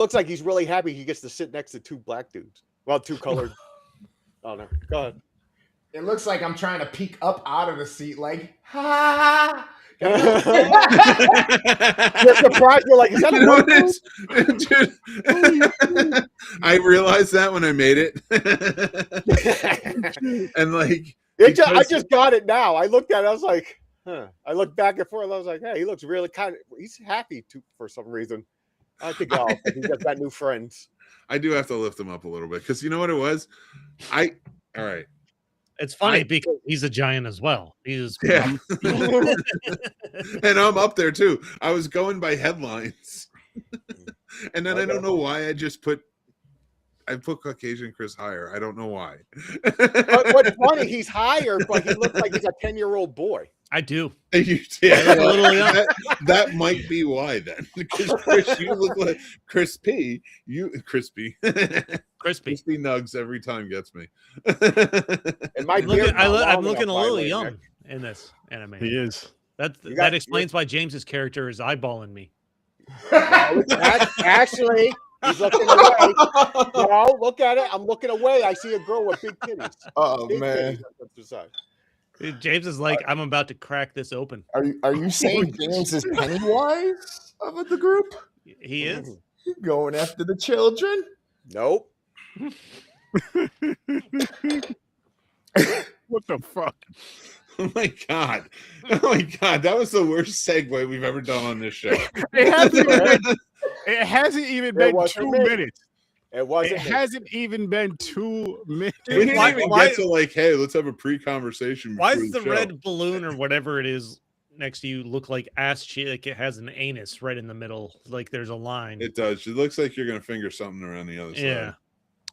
Looks like he's really happy he gets to sit next to two black dudes. Well, two colored. Oh no, go ahead. It looks like I'm trying to peek up out of the seat, like, ha. You're surprised. You're like, is that a what dude? I realized that when I made it, and like, I just got it now. I looked at it. I was like, huh. I looked back and forth. I was like, hey, he looks really he's happy for some reason. I think he just got new friends. I do have to lift him up a little bit because you know what it was. All right. It's funny because he's a giant as well. He's and I'm up there too. I was going by headlines, and then I don't know why I put Caucasian Chris higher. I don't know why. What's funny? He's higher, but he looks like he's a 10-year-old boy. I do. Yeah, a little young. That might be why then. Because Chris, you look like crispy. Crispy nugs every time gets me. And I'm looking a little young in this anime. He is. That explains why James's character is eyeballing me. Actually, he's looking away. No, look at it. I'm looking away. I see a girl with big titties. Oh man. James is like, I'm about to crack this open. Are you saying James is Pennywise of the group? He is going after the children. Nope. What the fuck? Oh my god! That was the worst segue we've ever done on this show. It hasn't even been 2 minutes. It hasn't even been 2 minutes. We didn't even get to like, hey, let's have a pre-conversation. Why does the red balloon or whatever it is next to you look like ass cheek? Like it has an anus right in the middle. Like there's a line. It does. It looks like you're gonna finger something around the other side. Yeah.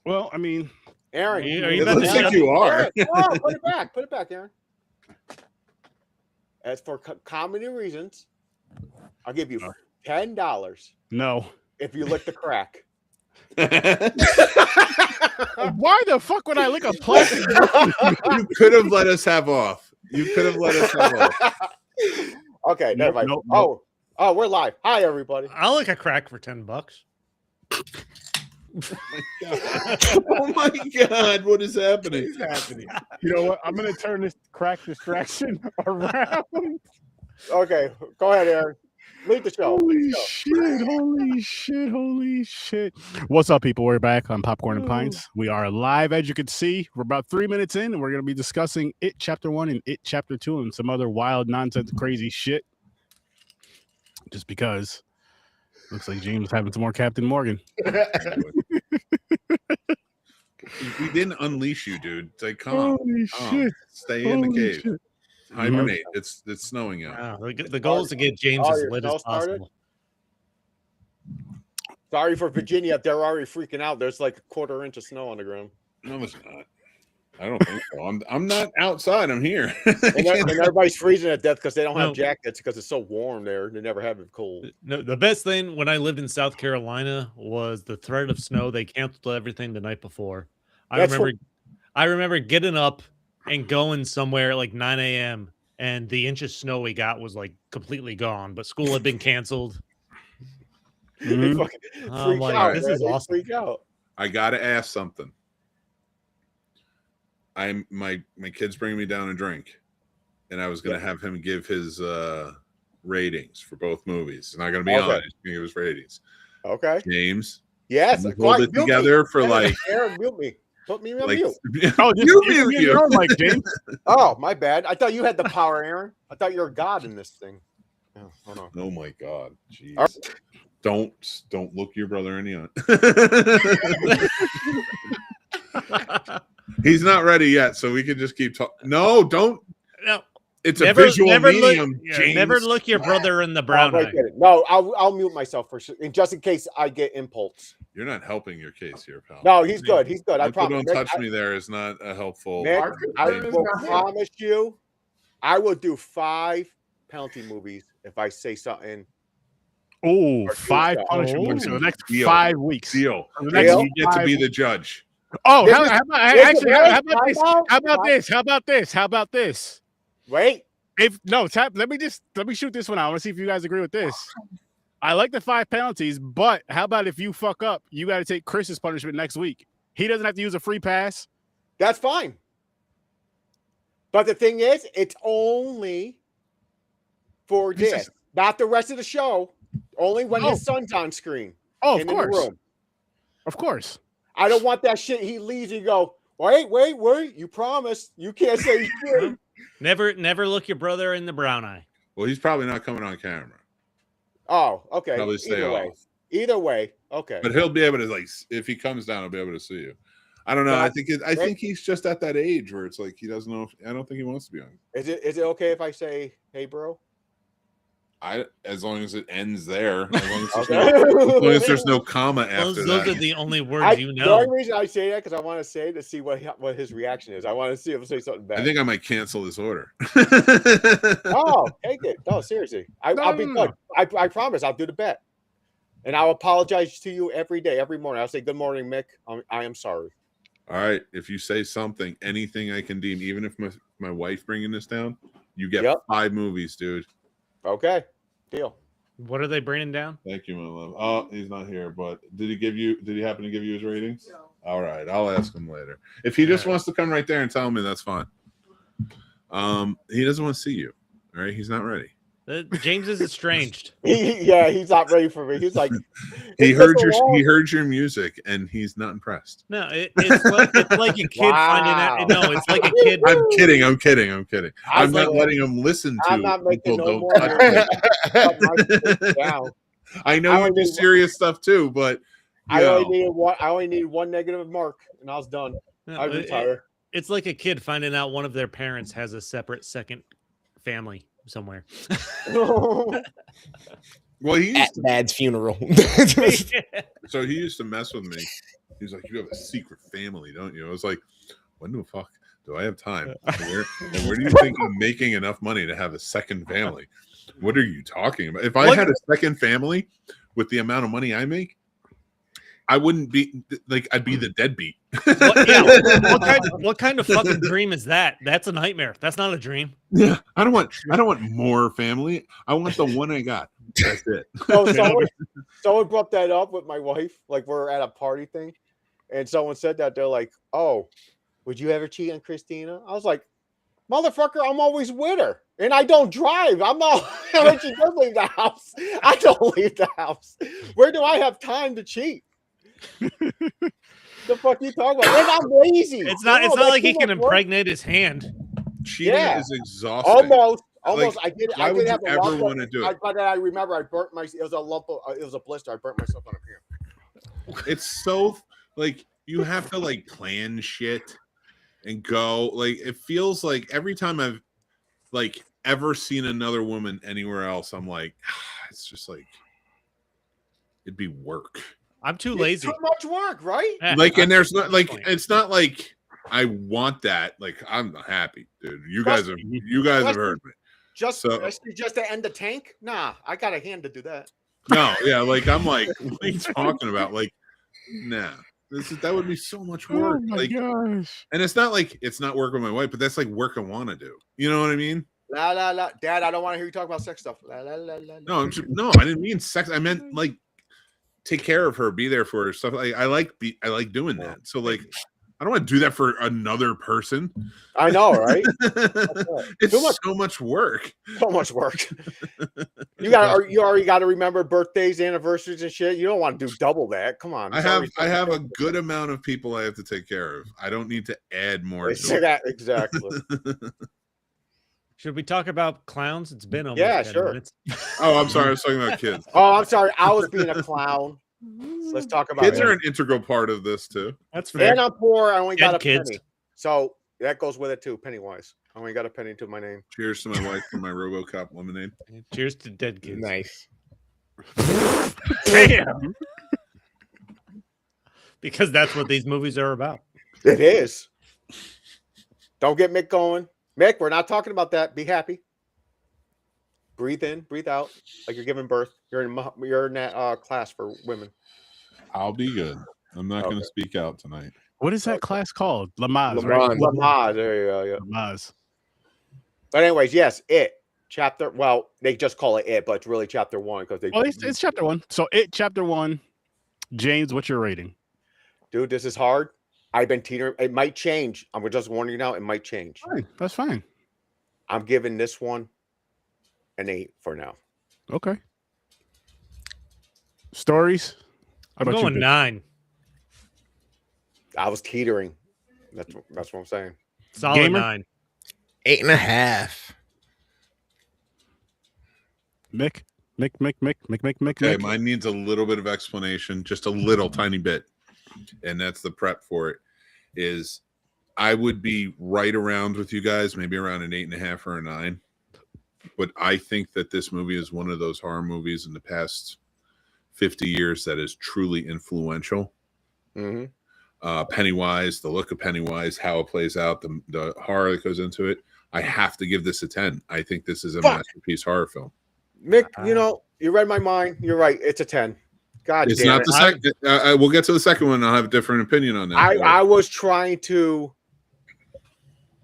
Well, I mean, Aaron, it looks like you are. Oh, put it back, Aaron. As for comedy reasons, I'll give you $10. No. If you lick the crack. Why the fuck would I lick a plastic? You could have let us have off. Okay, never mind. Nope. Oh, we're live. Hi, everybody. I'll lick a crack for $10. Oh my god, what is happening? You know what? I'm gonna turn this crack distraction around. Okay, go ahead, Aaron. Lead the show. Holy shit. What's up, people? We're back on Popcorn and Pints. We are live, as you can see. We're about 3 minutes in, and we're going to be discussing It Chapter 1 and It Chapter 2 and some other wild, nonsense, crazy shit. Just because looks like James is having some more Captain Morgan. We didn't unleash you, dude. It's like, come on. Shit. Stay in the cave. Hibernate. It's snowing out. Wow. The goal is to get James as lit as possible. Sorry for Virginia. They're already freaking out. There's like a quarter inch of snow on the ground. No, it's not. I don't think so. I'm not outside. I'm here. and everybody's freezing to death because they don't have jackets because it's so warm there. They never have it cold. No, the best thing when I lived in South Carolina was the threat of snow. They canceled everything the night before. I remember getting up and going somewhere at like 9 a.m. and the inch of snow we got was like completely gone, but school had been canceled. Mm-hmm. This is awesome. I gotta ask something. My kid's bringing me down a drink, and I was gonna have him give his ratings for both movies. And I'm gonna be honest, he's gonna give his ratings. Okay, James. Yes, hold it together for like. Aaron, mute me. Put me on mute. Oh, you mute you. Like James. Oh, my bad. I thought you had the power, Aaron. I thought you were God in this thing. Oh, hold on. Oh my God. Jeez. Right. Don't look your brother in the eye. He's not ready yet, so we can just keep talking. No, don't. No. It's a visual medium. Never look your brother in the brown eye. No, I'll mute myself for sure, just in case I get impulse. You're not helping your case here, pal. No, he's good. He's good. I promise. Don't touch me there is not a helpful. Nick, I will promise you, I will do 5 penalty movies if I say something. Oh, 5 punishment movies for the next 5 weeks. Deal. You get to be the judge. Oh, how about this? Wait. Let me shoot this one out. I want to see if you guys agree with this. I like the 5 penalties, but how about if you fuck up, you got to take Chris's punishment next week. He doesn't have to use a free pass. That's fine. But the thing is, it's only for this, not the rest of the show. Only when his son's on screen. Oh, of course. Of course. I don't want that shit. He leaves and you go, wait. You promised. You can't say shit. Never look your brother in the brown eye. Well, he's probably not coming on camera. Oh, okay. Probably stay off. Either way, okay. But he'll be able to, like, if he comes down, he'll be able to see you. I don't know. I think he's just at that age where it's like he doesn't know. I don't think he wants to be on. Is it okay if I say, "Hey, bro"? As long as it ends there. As long as there's no comma after that. Those are the only words you know. The only reason I say that because I want to say to see what his reaction is. I want to see if he'll say something bad. I think I might cancel this order. Oh, take it. No, seriously. I'll be good. I promise. I'll do the bet. And I'll apologize to you every day, every morning. I'll say, "Good morning, Mick. I am sorry." All right. If you say something, anything I can deem, even if my wife bringing this down, you get 5 movies, dude. Okay. Deal. What are they bringing down? Thank you, my love. Oh, he's not here, but did he happen to give you his ratings? No. All right. I'll ask him later. If he just wants to come right there and tell me, that's fine. He doesn't want to see you. All right. He's not ready. James is estranged. He's not ready for me. He's like, he heard your music and he's not impressed. No, it's like a kid finding out. No, it's like a kid. I'm kidding. I'm not letting him listen to. I'm not making no more. I know you do serious stuff too, but I only needed one negative mark and I was done. I retire. It's like a kid finding out one of their parents has a separate second family somewhere. Well, he at Dad's funeral. So he used to mess with me. He's like, "You have a secret family, don't you?" I was like, "When the fuck do I have time? Where do you think I'm making enough money to have a second family? What are you talking about? If I had a second family with the amount of money I make, I wouldn't be like, I'd be the deadbeat." What kind of fucking dream is that? That's a nightmare. That's not a dream. Yeah, I don't want more family. I want the one I got. That's it. Someone brought that up with my wife. Like, we're at a party thing, and someone said that. They're like, "Oh, would you ever cheat on Christina?" I was like, "Motherfucker, I'm always with her, and I don't drive. I'm not when she does leave the house. I don't leave the house. Where do I have time to cheat?" The fuck you talking about? And I'm lazy. It's not like he can impregnate his hand. Cheating is exhausting. Almost. Like, I did why would have you ever want to do it? But I remember I burnt it was a blister. I burnt myself on a pier. It's so like you have to like plan shit and go. Like, it feels like every time I've like ever seen another woman anywhere else, I'm like, it's just like it'd be work. I'm too lazy. Too much work, right? Like, and there's not like it's not like I want that. Like, I'm not happy, dude. You guys have heard me. Just to end the tank? Nah, I got a hand to do that. No, yeah, like I'm like, what are you talking about? Like, nah, that would be so much work. Oh my like, gosh. And it's not like it's not work with my wife, but that's like work I want to do. You know what I mean? La la la, Dad. I don't want to hear you talk about sex stuff. La la la la. No, I didn't mean sex. I meant like take care of her, be there for her, stuff. Like I like doing that. So like, I don't want to do that for another person. I know, right? It's so much work. So much work. You already got to remember birthdays, anniversaries, and shit. You don't want to do double that. Come on. I have a good amount of people I have to take care of. I don't need to add more. Exactly. Should we talk about clowns? It's been almost 10 sure. minutes. Oh, I'm sorry. I was talking about kids. Oh, I'm sorry. I was being a clown. Let's talk about kids are an integral part of this too. That's fair. And I'm poor. I only got a kids. penny. So that goes with it too, Pennywise. I only got a penny to my name. Cheers to my wife for my RoboCop lemonade. Cheers to dead kids. Nice. Damn. Because that's what these movies are about. It is. Don't get Mick going. Mick, we're not talking about that. Be happy. Breathe in, breathe out, like you're giving birth. You're in that class for women. I'll be good. I'm not going to speak out tonight. What is that class called? Lamaze, right? Lamaze. There you go. Yeah. Lamaze. But anyways, yes, it. chapter. Well, they just call it, but it's really chapter 1 because they. Oh, it's chapter 1. So It chapter 1. James, what's your rating? Dude, this is hard. I've been teetering. It might change. I'm just warning you now. It might change. Fine. That's fine. I'm giving this one an 8 for now. Okay. Stories? How I'm about you, going Vic? 9. I was teetering. That's what I'm saying. Solid Gamer? 9. 8.5. Mick? Okay, mine needs a little bit of explanation, just a little tiny bit, and that's the prep for it. Is I would be right around with you guys, maybe around an 8.5 or a 9. But I think that this movie is one of those horror movies in the past 50 years that is truly influential. Mm-hmm. Pennywise, the look of Pennywise, how it plays out, the horror that goes into it. I have to give this a 10. I think this is a masterpiece horror film. Mick, you read my mind. You're right. It's a 10. God It's damn not it. the second. We'll get to the second one. And I'll have a different opinion on that. I was trying to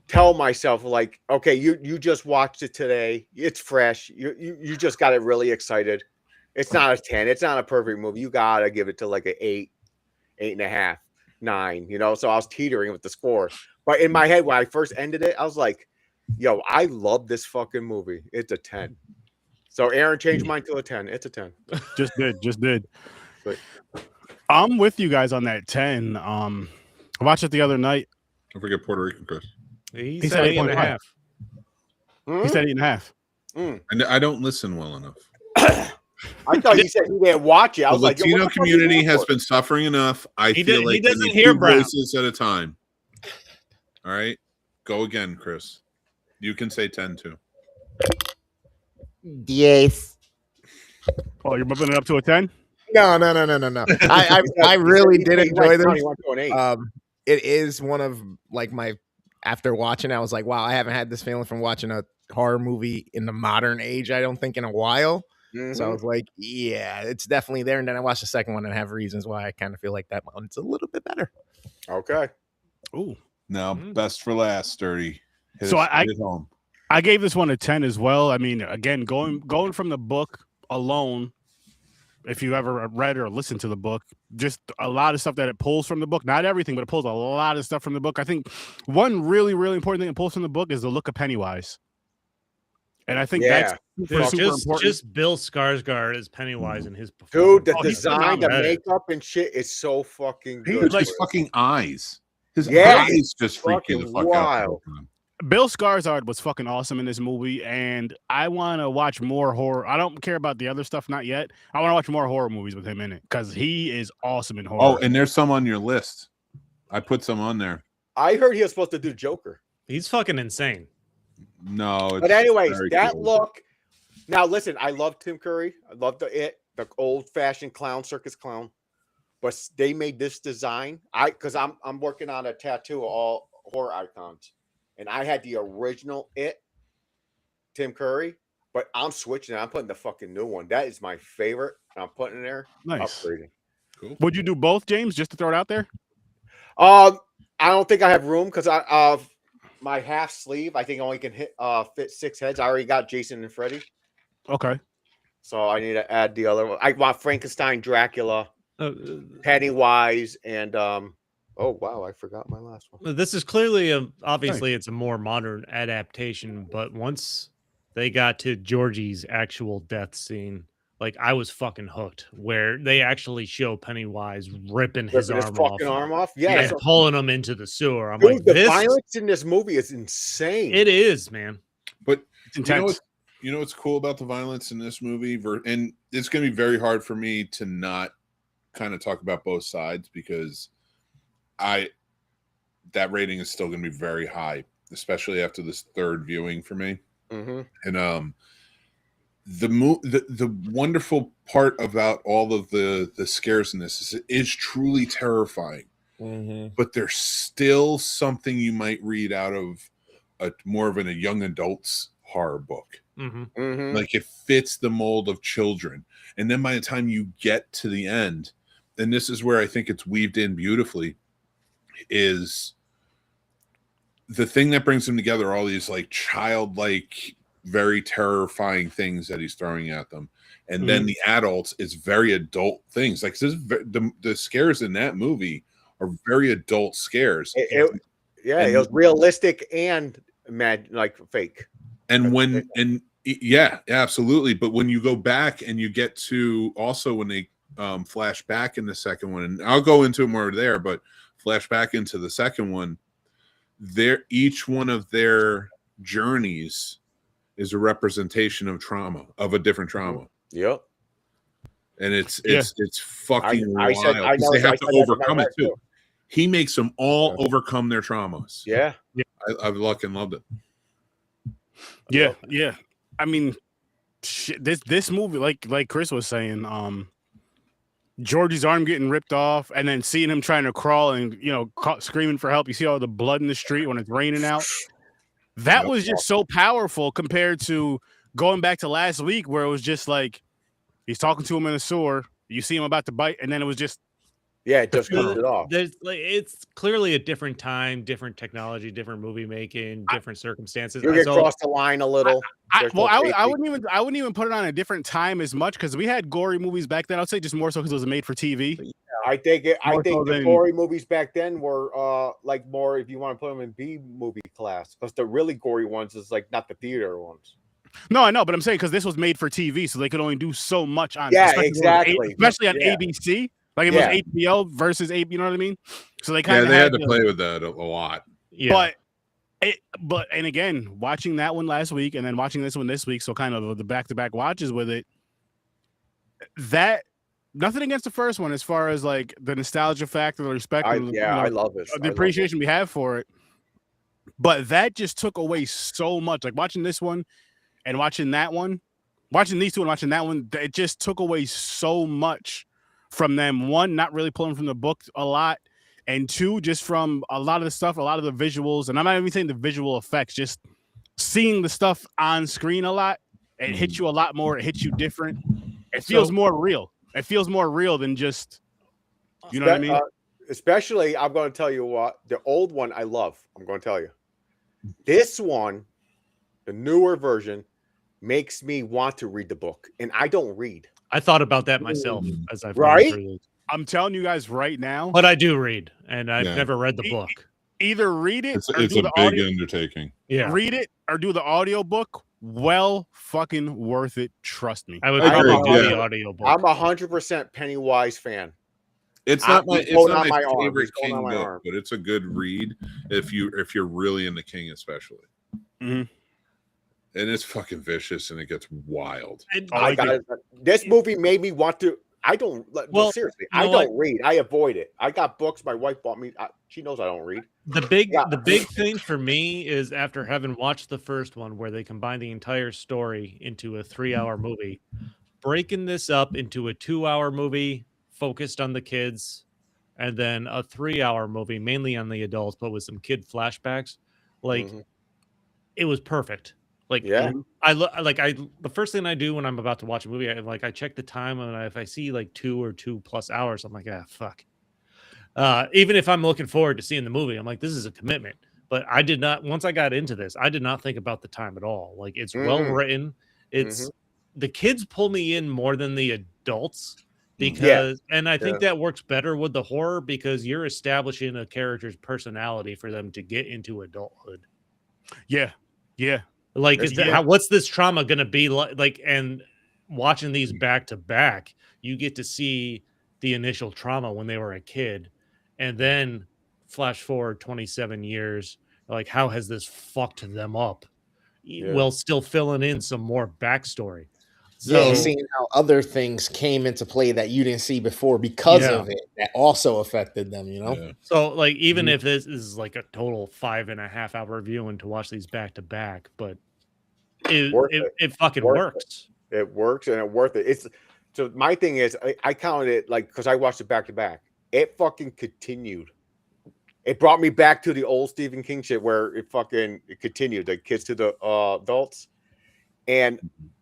tell myself, like, okay, you just watched it today. It's fresh. You just got it really excited. It's not a 10. It's not a perfect movie. You gotta give it to like an 8, 8.5, 9. So I was teetering with the score. But in my head, when I first ended it, I was like, yo, I love this fucking movie. It's a 10. So Aaron changed mine to a 10. It's a 10. Just did. Sweet. I'm with you guys on that 10. I watched it the other night. Don't forget Puerto Rican Chris. He He said said 8.5. He said 8.5. And I don't listen well enough. I thought he said he didn't watch it. I The was like, yo, Latino what the fuck community are you has for? been suffering enough. I He feel did- like he doesn't we need hear 2 Brown. voices at a time. All right, go again, Chris. You can say 10 too. Yes. Oh, you're bumping it up to a 10? No. I really did He enjoy went down, this. he went to an 8. It is one of like my after watching, I was like, wow, I haven't had this feeling from watching a horror movie in the modern age, I don't think in a while. So I was like, yeah, it's definitely there. And then I watched the second one and have reasons why I kind of feel like that one's a little bit better. Okay. Ooh. Now, best for last, Sturdy. So hit it home. I gave this one a 10 as well. I mean, again, going from the book alone, if you ever read or listened to the book, just a lot of stuff that it pulls from the book. Not everything, but it pulls a lot of stuff from the book. I think one really, really important thing it pulls from the book is the look of Pennywise. And I think that's super important. Just Bill Skarsgård as Pennywise in his performance. Dude, the design, the makeup and shit is so fucking good. His like fucking eyes. His Yeah, eyes just freak you the fucking fuck wild. out. Bill Skarsgård was fucking awesome in this movie, and I want to watch more horror. I don't care about the other stuff, not yet. I want to watch more horror movies with him in it because he is awesome in horror. Oh, and there's some on your list. I put some on there. I heard he was supposed to do Joker. He's fucking insane. No, it's But anyways, very that cool. look. Now listen, I love Tim Curry. I love the old-fashioned clown, circus clown. But they made this design. Because I'm working on a tattoo of all horror icons. And I had the original Tim Curry, but I'm switching it. I'm putting the fucking new one. That is my favorite. I'm putting it there. Nice. Upgrading. Cool. Would you do both, James, just to throw it out there? I don't think I have room because my half sleeve, I think only can fit 6 heads. I already got Jason and Freddy. Okay. So I need to add the other one. I want Frankenstein, Dracula, Pennywise, and oh wow, I forgot my last one. This is clearly obviously it's a more modern adaptation, but once they got to Georgie's actual death scene, like I was fucking hooked. Where they actually show Pennywise ripping his arm off. Yeah, and pulling him into the sewer. I'm dude, like, the violence in this movie is insane. It is, man. But It's intense. you know what's cool about the violence in this movie? And it's going to be very hard for me to not kind of talk about both sides because that rating is still going to be very high, especially after this third viewing for me. Mm-hmm. And the wonderful part about all of the scares in this is it is truly terrifying. Mm-hmm. But there's still something you might read out of more of a young adult's horror book. Mm-hmm. Mm-hmm. Like it fits the mold of children. And then by the time you get to the end, and this is where I think it's weaved in beautifully, is the thing that brings them together, all these like childlike very terrifying things that he's throwing at them, and then the adults, it's very adult things. Like the scares in that movie are very adult scares. It was realistic and like fake. And yeah, absolutely. But when you go back and you get to also when they flash back in the second one, and I'll go into it more there, but flash back into the second one, each one of their journeys is a representation of trauma, of a different trauma. Yep. And it's fucking wild. They have to overcome it too. He makes them all overcome their traumas. Yeah. I've fucking loved it. Yeah. I mean, this movie, like Chris was saying, Georgie's arm getting ripped off, and then seeing him trying to crawl and screaming for help. You see all the blood in the street when it's raining out. That was just so powerful compared to going back to last week where it was just like he's talking to him in the sewer. You see him about to bite, and then it was just it just cuts it off. It's clearly a different time, different technology, different movie making, different circumstances. You get crossed the line a little. I wouldn't even put it on a different time as much because we had gory movies back then. I'd say just more so because it was made for TV. Yeah, I think the gory movies back then were like more, if you want to put them in B movie class, because the really gory ones is like not the theater ones. No, I know, but I'm saying because this was made for TV, so they could only do so much on. Especially on ABC. Like it was HBO versus you know what I mean? So they kind of had to play with that a lot. Yeah. But and again, watching that one last week and then watching this one this week, so kind of the back-to-back watches with it. That nothing against the first one as far as like the nostalgia factor, the respect, I love it. The appreciation we have for it. But that just took away so much. Like watching this one and watching that one, watching these two and watching that one, it just took away so much from them. One, not really pulling from the book a lot, and two, just from a lot of the stuff, a lot of the visuals, and I'm not even saying the visual effects, just seeing the stuff on screen a lot. It hits you a lot more. It hits you different. It feels more real. It feels more real than just, you know what I mean? Especially, I'm going to tell you what, the old one I love. I'm going to tell you. This one, the newer version, makes me want to read the book, and I don't read. I thought about that myself as I've I'm telling you guys right now. But I do read, and I've never read the book. Either read it or it's do a the big audio. undertaking. Yeah. Read it or do the audio book. Well fucking worth it. Trust me. I would probably do the audio book. I'm 100% Pennywise fan. It's not my favorite King book, but it's a good read if you're really into King, especially. Mm-hmm. And it's fucking vicious, and it gets wild. This movie made me want to. Seriously, I don't read. I avoid it. I got books my wife bought me. She knows I don't read. The big thing for me is after having watched the first one, where they combined the entire story into a 3-hour movie, breaking this up into a 2-hour movie focused on the kids, and then a 3-hour movie mainly on the adults, but with some kid flashbacks. It was perfect. The first thing I do when I'm about to watch a movie, I check the time, and if I see like 2 or 2+ hours, I'm like, fuck. Even if I'm looking forward to seeing the movie, I'm like, this is a commitment. But I did not. Once I got into this, I did not think about the time at all. Like it's well written. It's the kids pull me in more than the adults because, and I think that works better with the horror because you're establishing a character's personality for them to get into adulthood. Yeah. Like, what's this trauma going to be like? And watching these back to back, you get to see the initial trauma when they were a kid, and then flash forward 27 years. Like, how has this fucked them up? While still filling in some more backstory. So, seeing how other things came into play that you didn't see before because of it, that also affected them, you know? Yeah. So, like, even if this is like a total 5.5-hour viewing to watch these back to back, but it fucking works. It works and it's worth it. So my thing is, I counted it like, because I watched it back to back. It fucking continued. It brought me back to the old Stephen King shit where it continued, the kids to the adults. And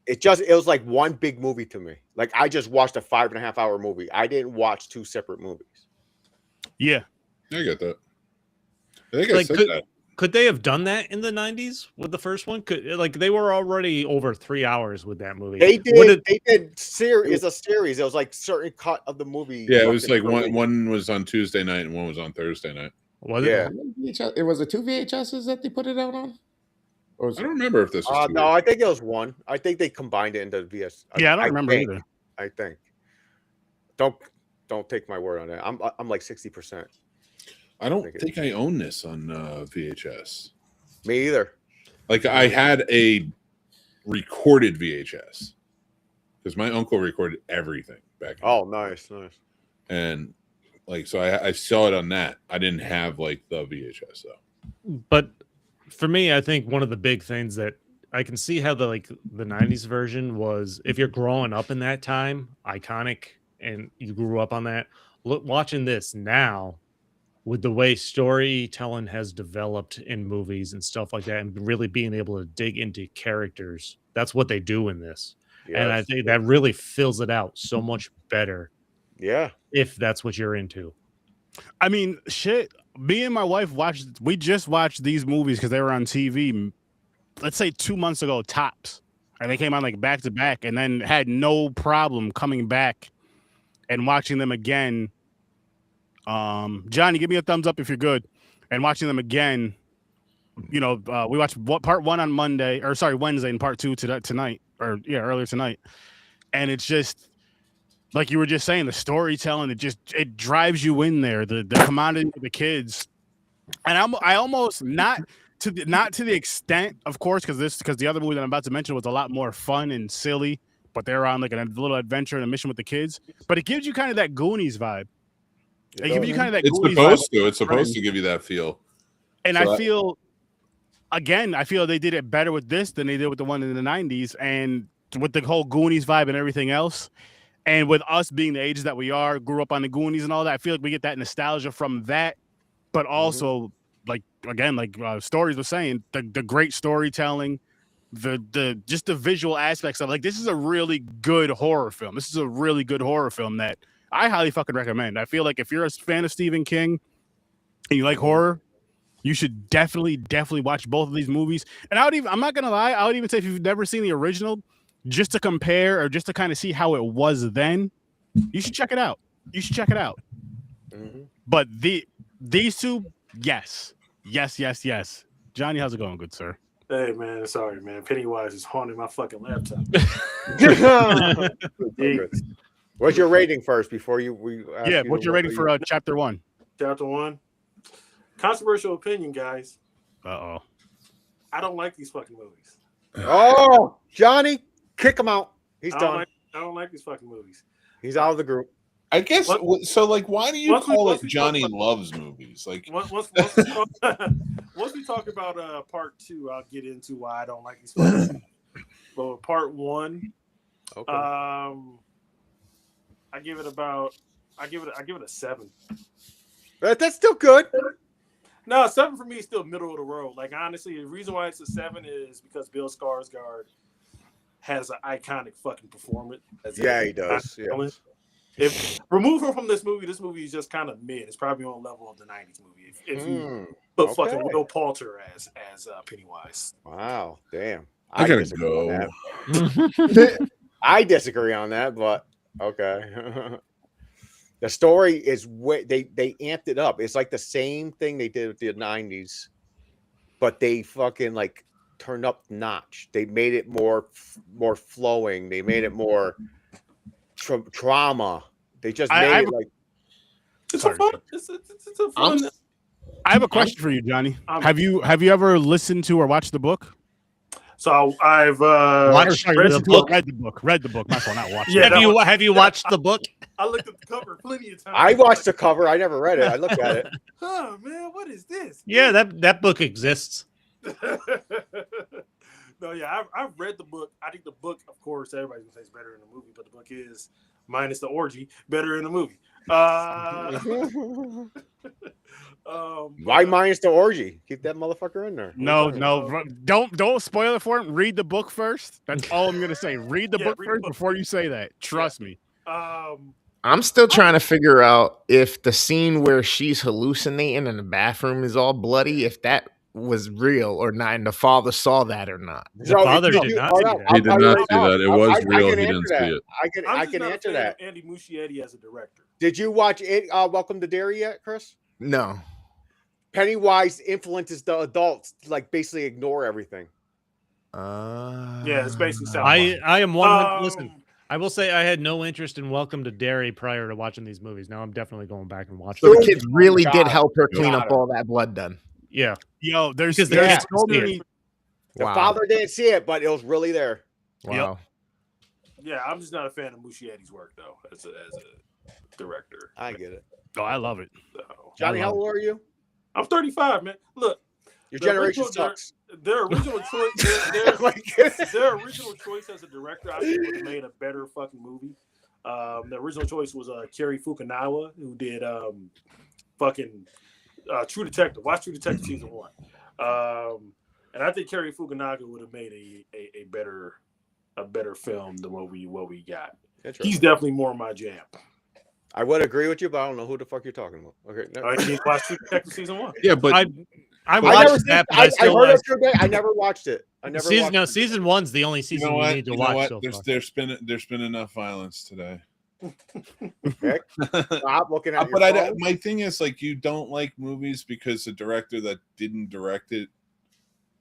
it was like one big movie to me. Like I just watched a 5.5-hour movie. I didn't watch 2 separate movies. Yeah. I get that. I think I said that. Could they have done that in the 90s with the first one? Like they were already over 3 hours with that movie. They did. They did series. A series. It was like certain cut of the movie. Yeah, it was like one was on Tuesday night and one was on Thursday night. Was it? Yeah. It was a 2 VHSs that they put it out on. I don't remember if this was. No, I think it was one. I think they combined it into VS. Yeah, I don't remember either. I think. Don't take my word on that. I'm like 60%. I don't think I own this on VHS. Me either. Like I had a recorded VHS because my uncle recorded everything back. Nice. And like so, I saw it on that. I didn't have like the VHS though. But for me, I think one of the big things that I can see how the 90s version was, if you're growing up in that time, iconic, and you grew up on that. Watching this now, with the way storytelling has developed in movies and stuff like that, and really being able to dig into characters, that's what they do in this. Yes. And I think that really fills it out so much better. Yeah. If that's what you're into. I mean, shit, me and my wife we just watched these movies because they were on TV, let's say 2 months ago, tops. And they came on like back to back, and then had no problem coming back and watching them again. Johnny, give me a thumbs up if you're good. And watching them again, we watched part 1 on Wednesday, and part 2 tonight, earlier tonight. And it's just like you were just saying, the storytelling, it drives you in there. The commodity of the kids, and I almost not to the extent, of course, because the other movie that I'm about to mention was a lot more fun and silly, but they're on like a little adventure and a mission with the kids. But it gives you kind of that Goonies vibe. It gives you kind of that. It's supposed to give you that feel. And I feel they did it better with this than they did with the one in the 90s, and with the whole Goonies vibe and everything else. And with us being the ages that we are, grew up on the Goonies and all that, I feel like we get that nostalgia from that. But also, Stories was saying, the great storytelling, the just the visual aspects of this is a really good horror film. This is a really good horror film that I highly fucking recommend. I feel like if you're a fan of Stephen King and you like horror, you should definitely watch both of these movies. And I'm not gonna lie, I would even say if you've never seen the original, just to compare or just to kind of see how it was then, you should check it out. Mm-hmm. But these two, yes. Johnny, how's it going, good sir? Hey man, sorry man. Pennywise is haunting my fucking laptop. What's your rating first before what's your rating for chapter 1? Chapter 1. Controversial opinion, guys. Uh-oh. I don't like these fucking movies. Oh, Johnny, kick him out. He's done. I don't like these fucking movies. He's out of the group. I guess so. Like, why do you call it Johnny Loves Movies? Like, once we talk about part 2, I'll get into why I don't like these movies. But part 1, okay. I give it a 7. That's still good. No, 7 for me is still middle of the road. Like, honestly, the reason why it's a 7 is because Bill Skarsgård has an iconic fucking performance. Yeah, he does. Yeah. If remove him from this movie is just kind of mid. It's probably on level of the 90s movie. If you put fucking Will Poulter as Pennywise. Wow, damn. I gotta go. I disagree on that, but okay. The story is they amped it up. It's like the same thing they did with the 90s, but they fucking turned up the notch. They made it more flowing. They made it more trauma. They just made it it's a fun. It's a fun. I have a question for you, Johnny. Have you ever listened to or watched the book? So I've read the book. My fault, not watched. Yeah, have you watched the book? I looked at the cover plenty of times. I watched the cover. I never read it. I looked at it. Oh man, what is this? Yeah, that book exists. No, yeah, I've read the book. I think the book, of course, everybody's gonna say it's better in the movie, but the book is, minus the orgy, better in the movie. Why minus the orgy? Keep that motherfucker in there. No, don't spoil it for him. Read the book first. That's all I'm gonna say. Read the book first before you say that. Trust me. I'm still trying to figure out if the scene where she's hallucinating and the bathroom is all bloody, if that was real or not, and the father saw that or not. The father did not see that. He did not see that. It was real. He didn't see it. I can answer that. Andy Muschietti as a director. Did you watch it? Welcome to Derry yet, Chris? No. Pennywise influences the adults, like basically ignore everything. Yeah, it's basically I am one. Listen, I will say I had no interest in Welcome to Derry prior to watching these movies. Now I'm definitely going back and watching. So the kids really did help her clean up all that blood done. Yeah. Yo, there's so many. The father didn't see it, but it was really there. Wow. Yeah, I'm just not a fan of Muschietti's work though, as a director. I get it. Oh, I love it. So, Johnny, how old are you? I'm 35, man. Look, your generation sucks. Their original choice, their original choice as a director, I think would have made a better fucking movie. The original choice was Kerry Fukunaga, who did True Detective. Watch True Detective season 1. And I think Kerry Fukunaga would have made a better film than what we got. He's definitely more my jam. I would agree with you, but I don't know who the fuck you're talking about. Okay, no. I watched True Detective season 1. Yeah, but I watched that. But I heard of True. I never watched it. Season 1's the only season you need to watch. So there's been enough violence today. Stop looking at. But my thing is, like, you don't like movies because the director that didn't direct it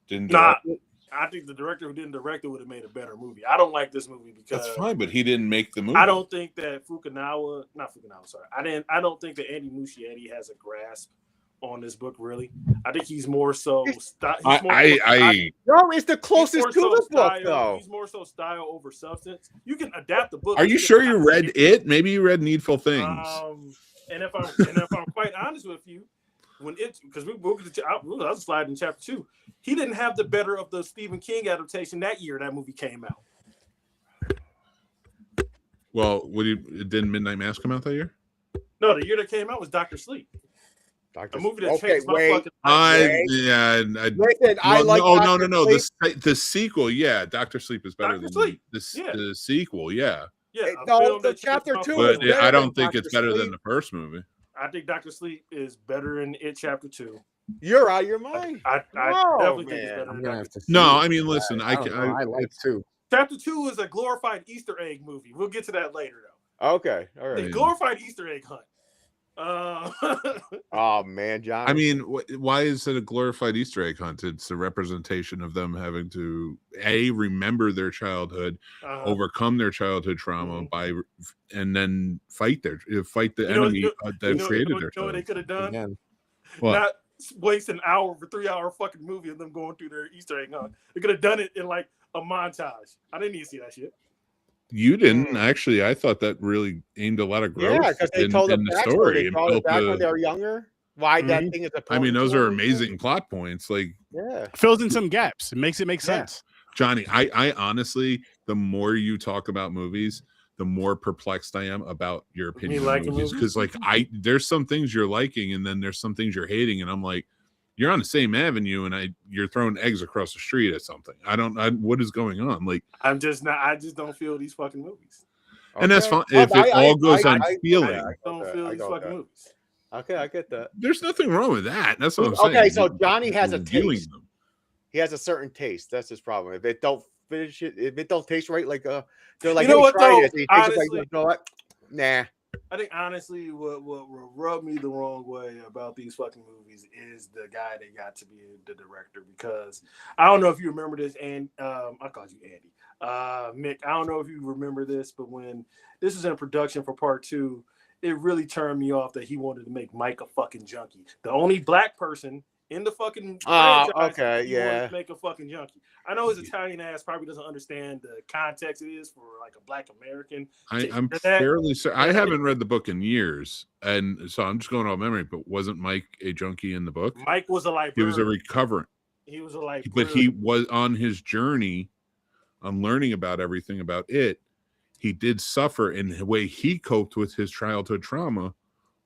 didn't direct it. I think the director who didn't direct it would have made a better movie. I don't like this movie because that's fine, but he didn't make the movie. I don't think that I don't think that Andy Muschietti has a grasp on this book. Really, I think he's more so. No, it's the closest to the book, though. He's more so style over substance. You can adapt the book. Are you sure you read it? Maybe you read Needful Things. And if I'm quite honest with you, because I was sliding in chapter 2. He didn't have the better of the Stephen King adaptation that year that movie came out. Well, didn't Midnight Mass come out that year? No, the year that came out was Dr. Sleep. A movie that changed my fucking life. Listen, I like. No. The sequel, yeah, Dr. Sleep is better than the sequel, yeah. Yeah, the chapter 2. But I don't think it's better than the first movie. I think Dr. Sleep is better than It Chapter 2. You're out of your mind. I definitely think it's better than Dr. No, I mean, listen, I like 2. Chapter 2 is a glorified Easter egg movie. We'll get to that later, though. Okay, all right. The glorified Easter egg hunt. Oh man, John. I mean, why is it a glorified Easter egg hunt? It's a representation of them having to remember their childhood, overcome their childhood trauma and then fight the enemy that created their childhood. You know what they could have done? Again. Not waste an hour for 3-hour fucking movie of them going through their Easter egg hunt. They could have done it in like a montage. I didn't need to see that shit. You didn't actually. I thought that really aimed a lot of growth. Yeah, because they told in the story. They told it back when they were younger. Why that thing is a. I mean, those are amazing plot points. Like, fills in some gaps. It makes sense. Johnny, I honestly, the more you talk about movies, the more perplexed I am about your opinion on movies. Because like there's some things you're liking, and then there's some things you're hating, and I'm like, you're on the same avenue, and you're throwing eggs across the street at something. What is going on? Like, I just don't feel these fucking movies. And that's fine. If it all goes on feeling. I don't feel these fucking movies. Okay, I get that. There's nothing wrong with that. That's what I'm saying. Okay, so Johnny has a taste. He has a certain taste. That's his problem. If it don't finish it, if it don't taste right, like they're like, you know what though? Honestly, like, you know what? Nah. I think honestly, what rubbed me the wrong way about these fucking movies is the guy they got to be the director, because I don't know if you remember this, and I called you Andy. Mick, I don't know if you remember this, but when this was in production for part 2, it really turned me off that he wanted to make Mike a fucking junkie. The only black person in the fucking franchise to make a fucking junkie. I know his Italian ass probably doesn't understand the context it is for like a black American. I'm fairly certain. I haven't read the book in years, and so I'm just going off memory. But wasn't Mike a junkie in the book? Mike was a librarian. He was a recoverant. He was a librarian. But he was on his journey on learning about everything about it. He did suffer, and the way he coped with his childhood trauma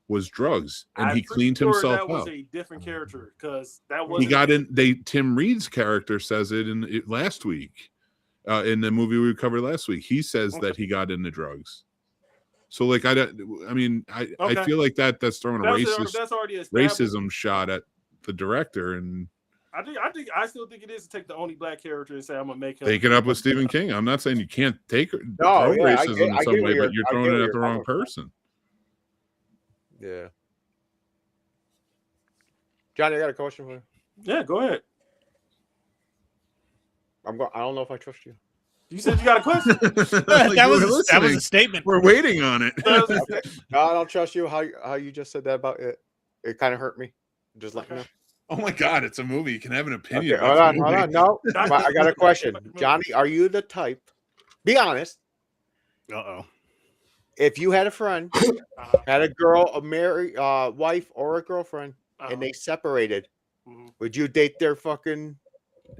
was drugs, and he cleaned himself up. That was a different character, because that was he got in. Tim Reed's character says it last week, in the movie we covered last week. He says that he got into drugs. So like I feel like that's throwing a racism shot at the director, and I still think it is to take the only black character and say I'm gonna make him. Take it up with Stephen King. I'm not saying you can't throw I racism get in some way, but you're throwing it at the wrong coming from. person. Yeah. Johnny, I got a question for you. Yeah, go ahead. I don't know if I trust you. You said you got a question. that was a statement. We're waiting on it. Okay. No, I don't trust you. How you just said that about it? It kind of hurt me. Just let me know. Oh my God, it's a movie. You can have an opinion. Okay, hold on. No, I got a question. Johnny, are you the type? Be honest. If you had a friend, had a girl, a married wife, or a girlfriend, and they separated, would you date their fucking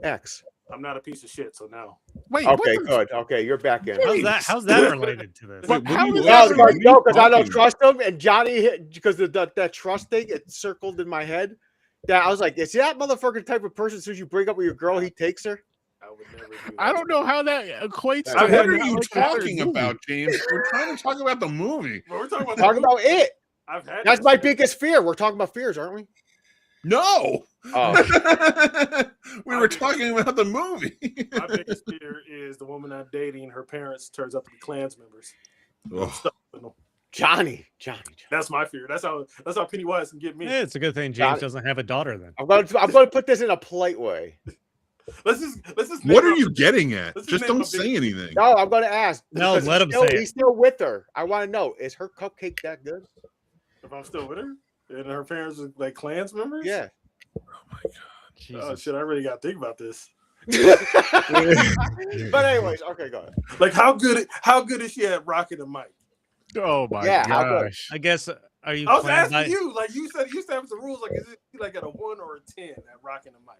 ex? I'm not a piece of shit, so no. Wait, okay, good. Okay, you're back in. How's that related to this? How is No, that because I don't trust him, and Johnny, because that trust thing, it circled in my head. That I was like, is that motherfucker the type of person? As soon as you break up with your girl, he takes her. I would never do that. I don't know how that equates. What What are you talking about, James? We're trying to talk about the movie. But we're talking about Talk about it. I've had That's that my shit. biggest fear. We're talking about fears, aren't we? No. Oh, We were talking about the movie. My biggest fear is the woman I'm dating. Her parents turns out to be Klans members. Oh. Johnny. That's my fear. That's how Pennywise can get me. Yeah, it's a good thing James doesn't have a daughter then. I'm going to put this in a polite way. Let's just. What are you getting at? Let's Just name don't a say anything. No, I'm going to ask. No, because let him say it. He's still with her. I want to know: is her cupcake that good? If I'm still with her and her parents are like Klans members. Yeah. Oh my God. Oh shit! I really got to think about this. But anyways, okay, go ahead. Like how good is she at rocking the mic? Oh my how good? gosh! I guess are you? I was playing asking you, like you said have some rules. Like is it like at a 1 or a 10 at rocking the mic?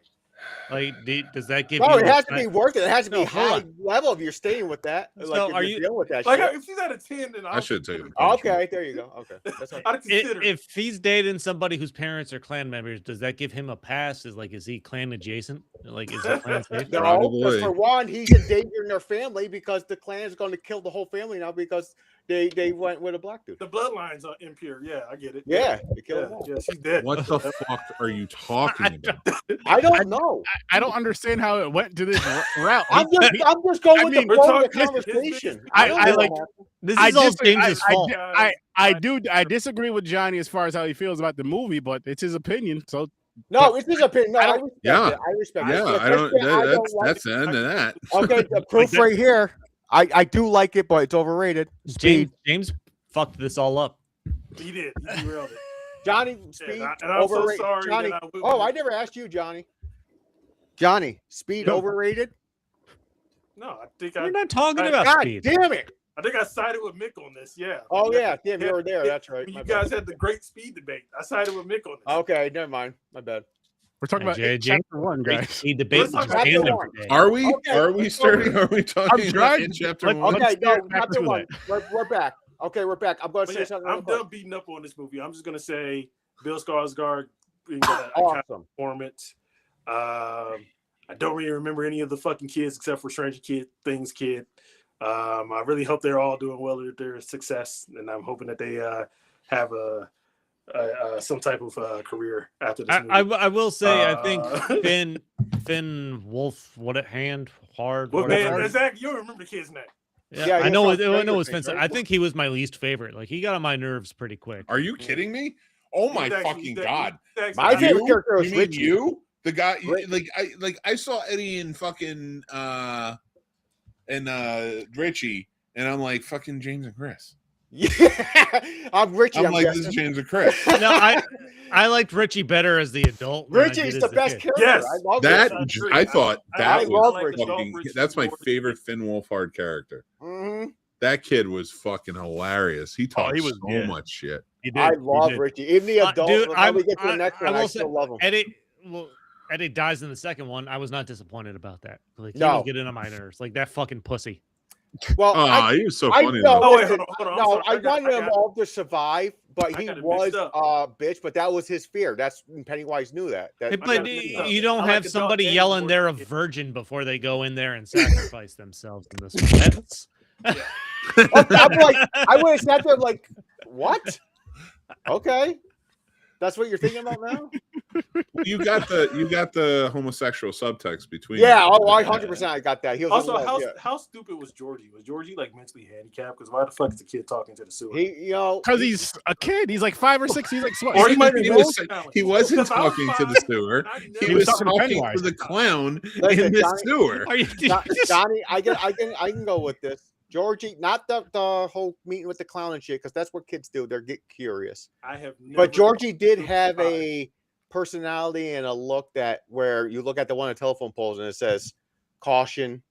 Like, does that give No, you? it has to be worth it. It has to be No, hold high level if you're staying with that. So Like, if are you're you- dealing with that Like shit. if she's at a 10, then I should take it. Okay, there you go. Okay, that's right. I'd consider. If he's dating somebody whose parents are clan members, does that give him a pass? Is he clan adjacent? Like, is he clan safe? No, Probably. because for one, he's endangering their family because the Klan's going to kill the whole family now because they went with a black dude. The bloodlines are impure. Yeah, I get it. Yeah, they killed them all. Yeah, she's dead. What the fuck are you talking about? I don't know. I don't understand how it went to this route. I'm just going I with mean, the we're flow of the talking- conversation. I don't know like- what happened. This I is all disagree- James's fault. I disagree with Johnny as far as how he feels about the movie, but it's his opinion. So No, it's his opinion. No, I respect Yeah. it. I respect it. Yeah, But I don't. that's like That's the end of that. it. Okay, the proof right here. I do like it, but it's overrated. James fucked this all up. He did. He derailed it. Johnny, Speed, and I'm so overrated. sorry Johnny, that I will- I never asked you, Johnny. Johnny, Speed No. overrated? No, I think We're not talking about God speed. damn it. I sided with Mick on this. Yeah. Oh, yeah. Damn, you were there. That's right. When My you bad. guys had the great speed debate, I sided with Mick on this. Okay, never mind. My bad. we're talking about James, chapter 1, Great guys. speed debate. Let's talk just about handled one. today. Are we? Okay, Are we let's starting? Are we talking about trying in to- chapter let- one? let's Okay, no, get back chapter to one. We're back. Okay, we're back. I'm going to But say yeah, something. I'm real quick. done beating up on this movie. I'm just gonna say Bill Skarsgård being a kind of Awesome. performance. I don't really remember any of the fucking kids except for Stranger Things kid. I really hope they're all doing well with their success, and I'm hoping that they have some type of career after this movie. I will say, I think Uh, Finn Wolf, well, whatever. man, Zach, you don't remember the kid's name. Yeah, I know. he's from I know Stranger it's Things, Finn. right? I think he was my least favorite. Like he got on my nerves pretty quick. Are you kidding me? Oh my He's actually- fucking he's God! actually- My favorite You? character was You mean Richie. you? The guy, Ri- I saw Eddie and fucking Richie, and I'm like fucking James and Chris. Yeah, I'm Richie. I'm I'm like guessing. this is James and Chris. No, I liked Richie better as the adult. than I Richie's did the as best kid. character. Yes. I love That Richie. I thought I that love was Richie. fucking. Richie That's my more than- favorite Finn Wolfhard character. Mhm. That kid was fucking hilarious. He talked he was- so yeah. much shit. He did. I he love did. Richie. Even the adult. dude, By the time we get to the I- next I one, I will still love him. Eddie dies in the second one. I was not disappointed about that. Like he No. was getting on my nerves. Like that fucking pussy. Well, Oh, he was so I funny. know. though. Oh, wait, listen, hold on. No, I'm I sorry. wanted them all to survive, but I he got it was mixed up. bitch. But that was his fear. That's Pennywise knew that. Hey, That- but got it mixed up. you don't I like have adult somebody and yelling more they're a kid. virgin before they go in there and sacrifice themselves in this one. That's- I'm like, I would have sat there like, what? Okay. That's what you're thinking about now? You got the homosexual subtext between. Yeah, I 100% I got that. He was Also, in love, how stupid was Georgie? Was Georgie like mentally handicapped? Because why the fuck is the kid talking to the sewer? Because he's a kid. He's like 5 or 6. He's like smart. Or he might be He wasn't talking to the sewer. He was talking to the clown in the sewer. Johnny, I can go with this. Georgie, not the whole meeting with the clown and shit, because that's what kids do. They get curious. But Georgie did have a personality and a look that where you look at the one of the telephone poles and it says caution,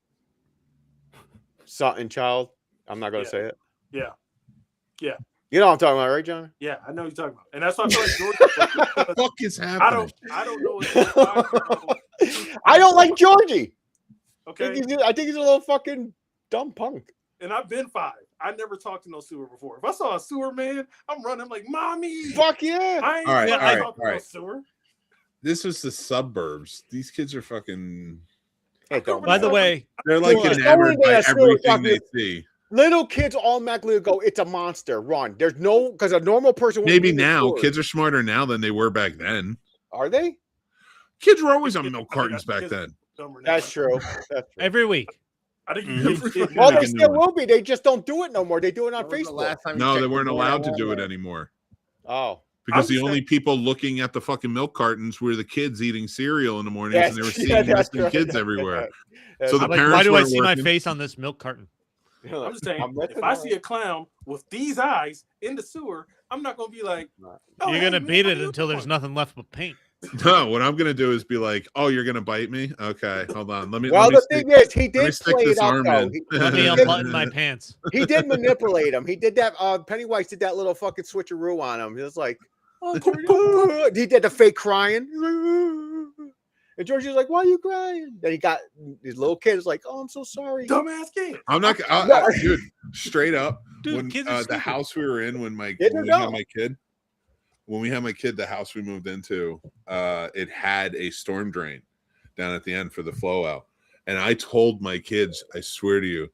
son and child. I'm not going to say it. Yeah. You know what I'm talking about, right, John? Yeah, I know what you're talking about. And that's why I feel like Georgie. What the fuck is happening? I don't know. I don't like Georgie. Okay. I think he's a little fucking dumb punk. And I've been 5. I never talked to no sewer before. If I saw a sewer man, I'm running like, mommy. Fuck yeah. I ain't all right. no sewer. This is the suburbs. These kids are fucking. Hey, By the way, they're like enamored by everything they see. Little kids automatically go, it's a monster. Run. There's no, because a normal person. Maybe now kids are smarter now than they were back then. Are they? Kids were always on milk cartons back then. That's true. Every week. I think well, they still will be. They just don't do it no more. They do it on Facebook. No, they weren't allowed to do it anymore. Oh. Because the only people looking at the fucking milk cartons were the kids eating cereal in the mornings, and they were seeing missing kids everywhere. So the parents why do I see working. my face on this milk carton? I'm just saying, if I see a clown with these eyes in the sewer, I'm not going to be like, you're going to beat it until there's nothing left but paint. No, what I'm going to do is be like, oh, you're going to bite me? Okay, hold on. Let me. Thing is, he did play it out, though. Let me unbutton my pants. He did manipulate him. He did that. Pennywise did that little fucking switcheroo on him. He was like, he did the fake crying. And George was like, why are you crying? Then he got his little kid was like, oh, I'm so sorry. Dumbass kid. I'm not dude, straight up. Dude, when the house we were in when we had my kid, the house we moved into, it had a storm drain down at the end for the flow out. And I told my kids, I swear to you,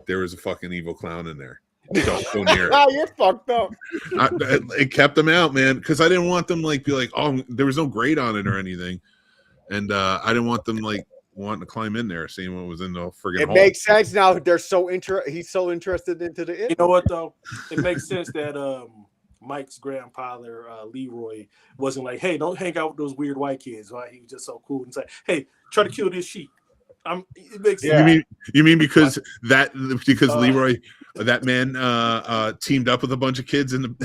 there was a fucking evil clown in there. Don't go near it. You're fucked up. It kept them out, man, because I didn't want them be like, oh, there was no grate on it or anything. And I didn't want them wanting to climb in there, seeing what was in the friggin' hole. It makes sense now. They're he's so interested into the. You know what though? It makes sense that Mike's grandfather Leroy wasn't like, hey, don't hang out with those weird white kids. Right? He was just so cool and say, hey, try to kill this sheep. It makes sense. You mean because Leroy, that man, teamed up with a bunch of kids when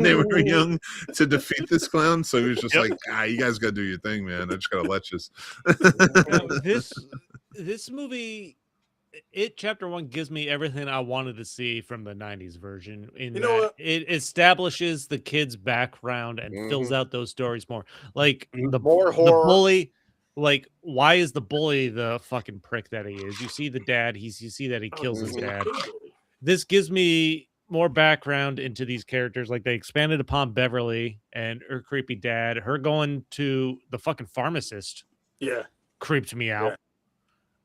they were young to defeat this clown? So he was just like, you guys got to do your thing, man. I just got to let you. This movie, It Chapter 1 gives me everything I wanted to see from the 90s version. It establishes the kid's background and fills out those stories more. Like the bully. Like, why is the bully the fucking prick that he is? You see the dad, you see that he kills his dad. This gives me more background into these characters. Like, they expanded upon Beverly and her creepy dad. Her going to the fucking pharmacist creeped me out.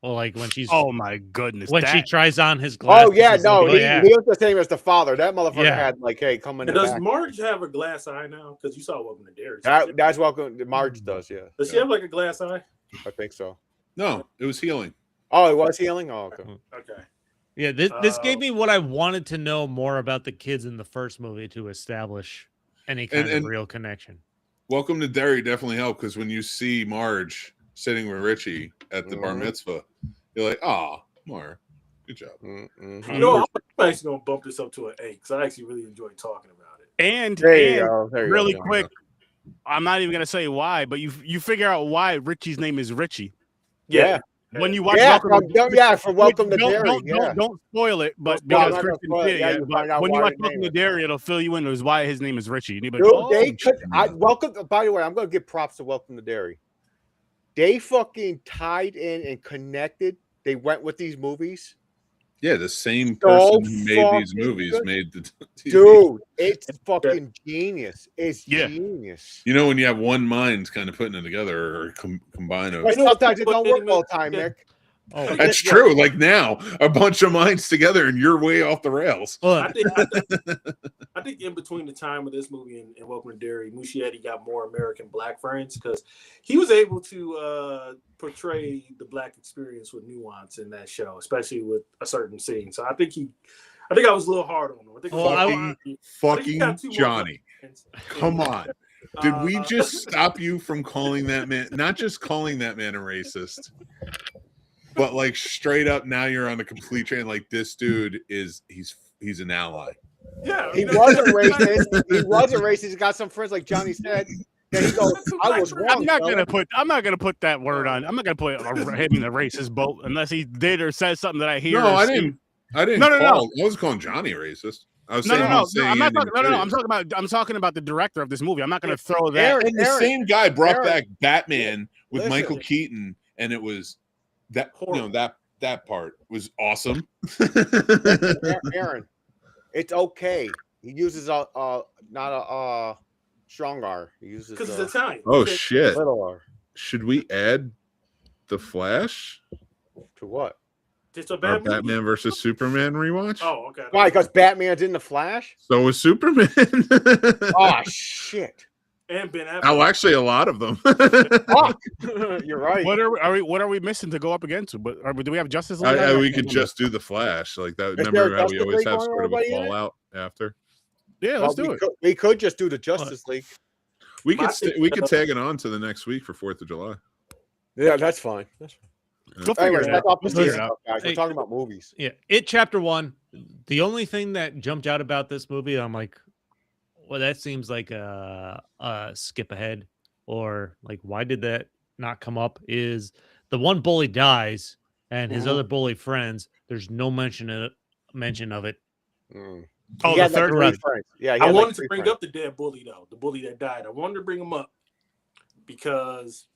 Well, like when she's my goodness, when she tries on his glasses. Oh yeah, no, he was the same as the father. That motherfucker had like, hey, come in. Does Marge have a glass eye now? Because you saw Welcome to Derry. That's Welcome. Marge does, yeah. Does she have like a glass eye? I think so. No, it was healing. Oh, it was healing. Oh, okay. Okay. Yeah, this gave me what I wanted to know more about the kids in the first movie to establish any kind of real connection. Welcome to Derry definitely helped, because when you see Marge sitting with Richie at the bar mitzvah, you're like, oh, Marge, good job. You know, I'm actually going to bump this up to an 8 because I actually really enjoyed talking about it. And really quick, I'm not even going to say why, but you figure out why Richie's name is Richie. Yeah. When you watch Welcome to Derry. Don't spoil it, but because Christian did it. But when you watch Welcome to Derry, it'll fill you in as why his name is Richie. And you'll be like, by the way, I'm going to give props to Welcome to Derry. They fucking tied in and connected. They went with these movies. Yeah, the same person who made these movies made the TV. Dude, it's fucking genius. It's genius. You know, when you have one mind kind of putting it together or combine it. Sometimes it don't work all the time, Nick. Oh, That's true. Like now, a bunch of minds together, and you're way off the rails. well, I think in between the time of this movie and Welcome to Derry, Muschietti got more American black friends because he was able to portray the black experience with nuance in that show, especially with a certain scene. So I think I was a little hard on him. I think fucking Johnny. Come on. Did we just stop you from calling that man, not just calling that man a racist, but like straight up now you're on a complete train. Like this dude he's an ally. Yeah, he wasn't racist. He wasn't racist. He's got some friends, like Johnny said. That he goes, I was wrong. I'm not gonna put that word on. I'm not gonna put him in the racist boat unless he did or said something that I hear. No, I didn't. No. I was calling Johnny racist. I was saying I'm not talking. No. I'm talking about the director of this movie. I'm not going to throw that. And the same guy brought back Batman with Michael Keaton, and it was that that part was awesome. Aaron, it's okay. He uses not a strong R. He uses because it's Italian. Oh shit! Little R. Should we add the Flash to what? Just a Batman versus Superman rewatch? Oh, okay. Why? Because Batman's in the Flash? So is Superman. Oh shit. And Ben Affleck. Oh, actually, a lot of them. Fuck. You're right. What are we missing to go up against? But do we have Justice League? We could just do the Flash like that. Remember how we always have sort of a fallout after? Yeah, let's do it. We could just do the Justice League. We could tag it on to the next week for 4th of July. Yeah, that's fine. That's fine. We'll figure it out. Guys. We're talking about movies. Yeah, It Chapter 1. The only thing that jumped out about this movie, I'm like, well, that seems like a skip ahead, or like, why did that not come up? Is the one bully dies and his other bully friends? There's no mention of it. Mm. Oh, the third one. Yeah, I wanted to bring up the dead bully though, the bully that died. I wanted to bring him up because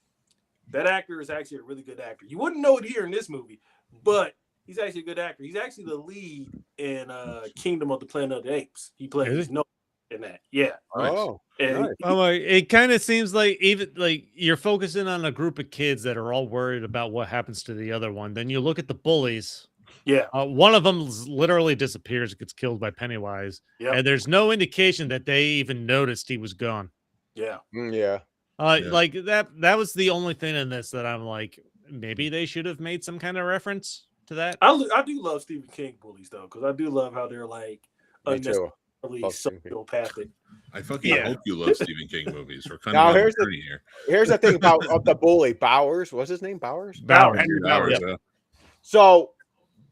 that actor is actually a really good actor. You wouldn't know it here in this movie, but he's actually a good actor. He's actually the lead in Kingdom of the Planet of the Apes. He plays no in that. Yeah. Oh. And I'm like, it kind of seems like even like you're focusing on a group of kids that are all worried about what happens to the other one. Then you look at the bullies. Yeah. One of them literally disappears, gets killed by Pennywise. Yeah. And there's no indication that they even noticed he was gone. Yeah. Yeah. Like that was the only thing in this that I'm like, maybe they should have made some kind of reference to that. I do love Stephen King bullies though, because I do love how they're like unnecessarily sociopathic. I fucking hope you love Stephen King movies. We're kind now, of here's the thing about the bully Bowers. What's his name? Bowers. Henry Bowers. Yeah. So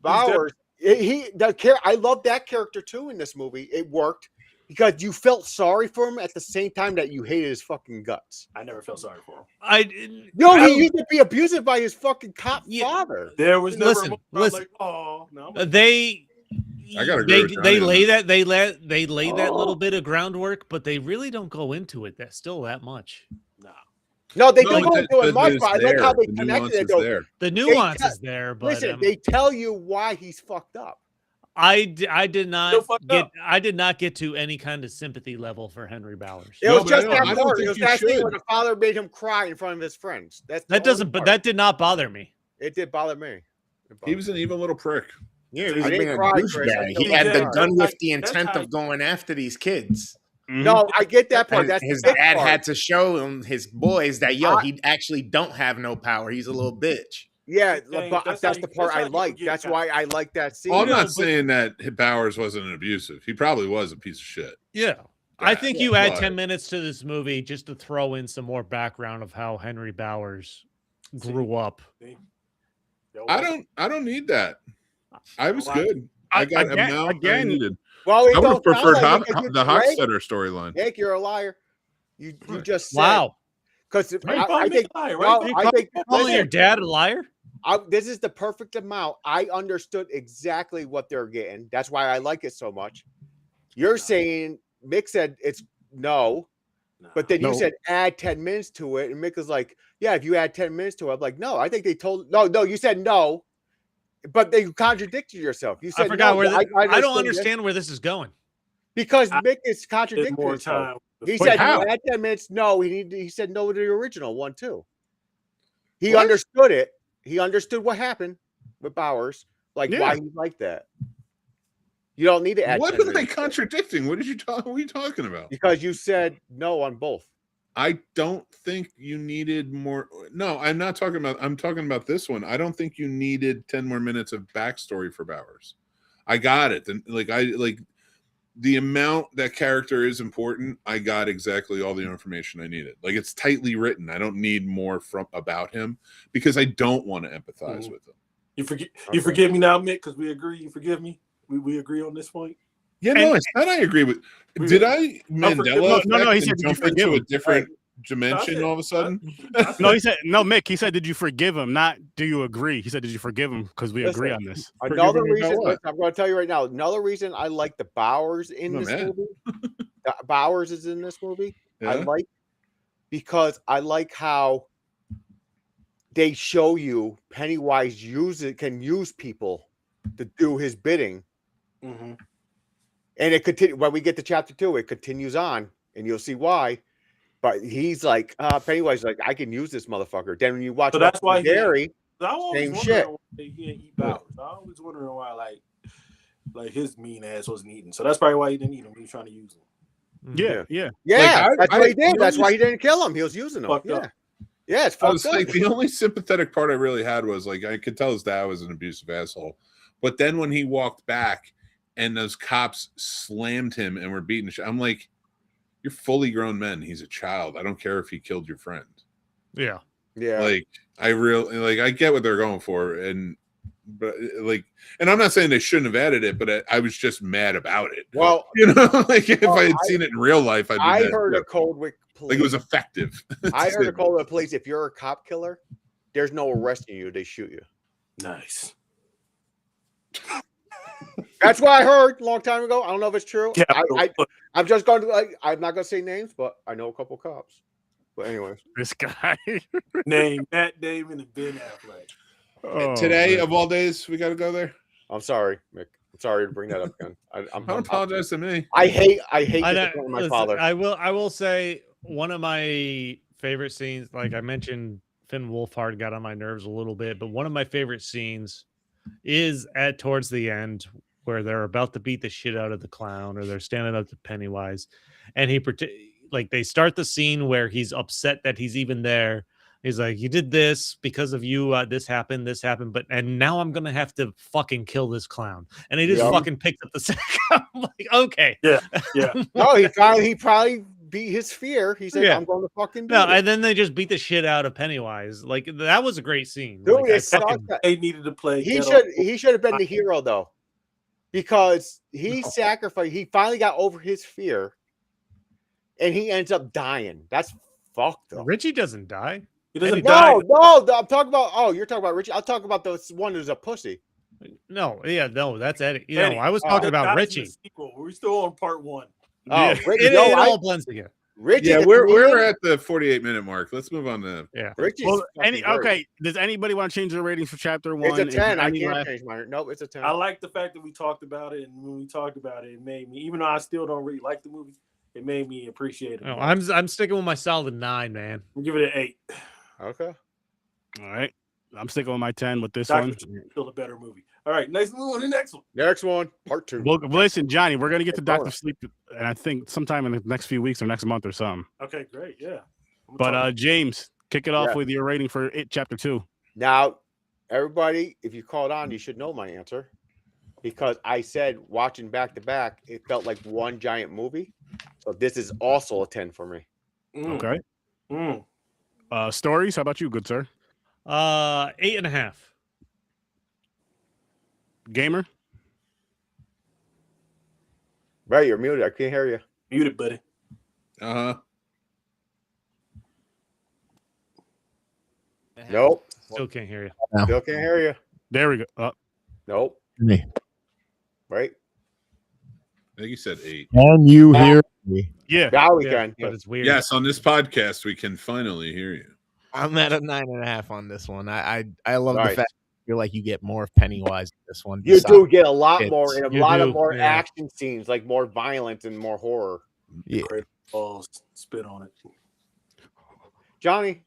Bowers, I love that character too in this movie. It worked because you felt sorry for him at the same time that you hated his fucking guts. I never felt sorry for him. He used to be abused by his fucking cop father. There was never listen. like, oh no. I gotta agree with they Johnny lay that little bit of groundwork, but they really don't go into it that much. No, they don't go into it much, but I like how they connected it. Though. The nuance is there, but listen, they tell you why he's fucked up. I did not get to any kind of sympathy level for Henry Bowers. It was just that part. It was that thing where the father made him cry in front of his friends. But that did not bother me. It did bother me. He was an evil little prick. Yeah, he was being a douchebag. He had the gun with the intent of going after these kids. No, I get that part. And his dad had to show him his boys that he actually don't have no power. He's a little bitch. Yeah, but that's the part I like. That's why I like that scene. Well, I'm not saying that Bowers wasn't an abusive. He probably was a piece of shit. Yeah. I think you add 10 minutes to this movie just to throw in some more background of how Henry Bowers grew up. I don't need that. I was good. I got him now. I needed. Well, I would have preferred the Hochstetter storyline. Nick, you're a liar. You just said, wow. Because I think calling your dad a liar. This is the perfect amount. I understood exactly what they're getting. That's why I like it so much. You're saying Mick said it's no, but then you said add 10 minutes to it, and Mick was like, "Yeah, if you add 10 minutes to it," I'm like, "No, I think they told no. You said no." But they contradicted yourself. You said I forgot no, I don't understand where this is going. Because Mick is contradicting himself. He said you had 10 minutes. No, he said no to the original one too. He understood it. He understood what happened. with Bowers, like Yeah. why he's like that. You don't need to add What 10 am I minutes contradicting? What are you talking about? because you said no on both. I don't think you needed more. No, I'm not talking about. I'm talking about this one. I don't think you needed 10 more minutes of backstory for Bowers. I got it. And like the amount that character is important. I got exactly all the information I needed. Like it's tightly written. I don't need more from about him because I don't want to empathize with him. You forgive me now, Mick, because we agree. You forgive me. We agree on this point. Yeah, no, I agree with. Did I Mandela? No. He effect said, and "Did you jump forgive into a him?" different dimension all of a sudden? No, he said, "No, Mick." He said, "Did you forgive him?" Not, "Do you agree?" He said, "Did you forgive him?" Because we agree on this. Another Forgive him reason, about what? I'm going to tell you right now. Another reason I like the Bowers in this movie. Bowers is in this movie. Yeah. Because I like how they show you Pennywise can use people to do his bidding. Mm-hmm. And it continues when we get to chapter 2, it continues on, and you'll see why. But he's like, Pennywise is like, I can use this motherfucker. Then when you watch that's why Derry, same shit. Why he didn't eat Bowers. I always wondering why like his mean ass wasn't eating. So that's probably why he didn't eat him. He was trying to use him. Yeah. That's what he did. That's why he didn't kill him. He was using him. Yeah, it's fucked up. Like the only sympathetic part I really had was like I could tell his dad was an abusive asshole, but then when he walked back and those cops slammed him and were beating, I'm like, you're fully grown men. He's a child. I don't care if he killed your friend. Yeah. Like I really I get what they're going for, and I'm not saying they shouldn't have added it, but I was just mad about it. Well, like if I had seen it in real life, I heard a Coldwick police. Like it was effective. I heard a Coldwick police. If you're a cop killer, there's no arresting you. They shoot you. Nice. That's what I heard a long time ago. I don't know if it's true. Yeah, I'm just going to I'm not going to say names, but I know a couple cops. But anyways, this guy name Matt Damon and Ben Affleck. Oh, today of all days, we got to go there. I'm sorry, Mick. I'm sorry to bring that up again. Don't apologize to me. I hate my father. I will say one of my favorite scenes. Like I mentioned, Finn Wolfhard got on my nerves a little bit, but one of my favorite scenes is towards the end where they're about to beat the shit out of the clown, or they're standing up to Pennywise, and they start the scene where he's upset that he's even there. He's like, you did this because of you. This happened, and now I'm going to have to fucking kill this clown. And he just fucking picked up the sack. I'm like, okay. Yeah. No, he probably beat his fear. He said, I'm going to fucking do it. And then they just beat the shit out of Pennywise. Like, that was a great scene. Dude, they needed to play. He should have been the hero, though. Because he sacrificed, he finally got over his fear. And he ends up dying. That's fucked up. Richie doesn't die. He doesn't die. No, I'm talking about. You're talking about Richie. I'll talk about the one who's a pussy. No, that's Eddie. I was talking about Richie. We're still on part 1. Oh, Richie, it all blends together. Richie, yeah, we're at the 48-minute mark. Let's move on to Richie. Well, does anybody want to change their ratings for chapter 1? It's a 10. I can't change mine. Nope, it's a 10. I like the fact that we talked about it, and when we talked about it, it made me, even though I still don't really like the movie, it made me appreciate it. No, I'm sticking with my solid 9, man. I'll give it an 8. Okay. All right. I'm sticking with my 10 with this one. Still a better movie. All right, let's move on to the next one. Next one, part 2. Well, listen, Johnny, we're gonna get to Dr. Sleep, and I think sometime in the next few weeks or next month or something. Okay, great, yeah. But James, kick it off with your rating for It Chapter 2. Now, everybody, if you called on, you should know my answer, because I said watching back to back, it felt like one giant movie. So this is also a 10 for me. Okay. Stories, how about you, good sir? 8.5. Gamer? Right, you're muted. I can't hear you. Muted, buddy. Nope. Still can't hear you. Still can't hear you. There we go. Nope. Me. Right? I think you said 8. Can you hear me? Yeah. Now we can. But it's weird. Yes, on this podcast, we can finally hear you. I'm at a 9.5 on this one. I love the Right. fact I feel like you get more of Pennywise in this one. You do get a lot more, and a You lot do, of more yeah. action scenes, like more violence and more horror. Yeah. Balls, spit on it. Johnny,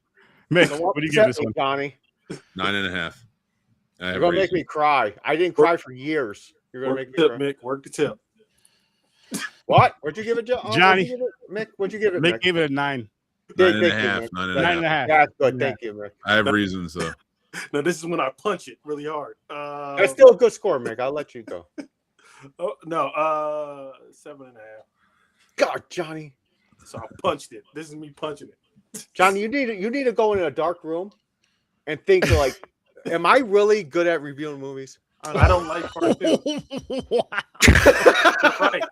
Mick, so what do you give this one? Johnny? 9.5. You're gonna make me cry. I didn't cry for years. You're gonna make me cry. Mick, work the tip. What? What'd you give it, Johnny? Mick? What'd you give it, Mick gave it a 9. 9.5. 9.5. Yeah, good. Thank you, Mick. I have reasons though. Now this is when I punch it really hard. That's still a good score, Mick. I'll let you go. Oh no, 7.5. God, Johnny. So I punched it. This is me punching it. Johnny, you need to go in a dark room and think like, am I really good at reviewing movies? I don't like part 2. Right.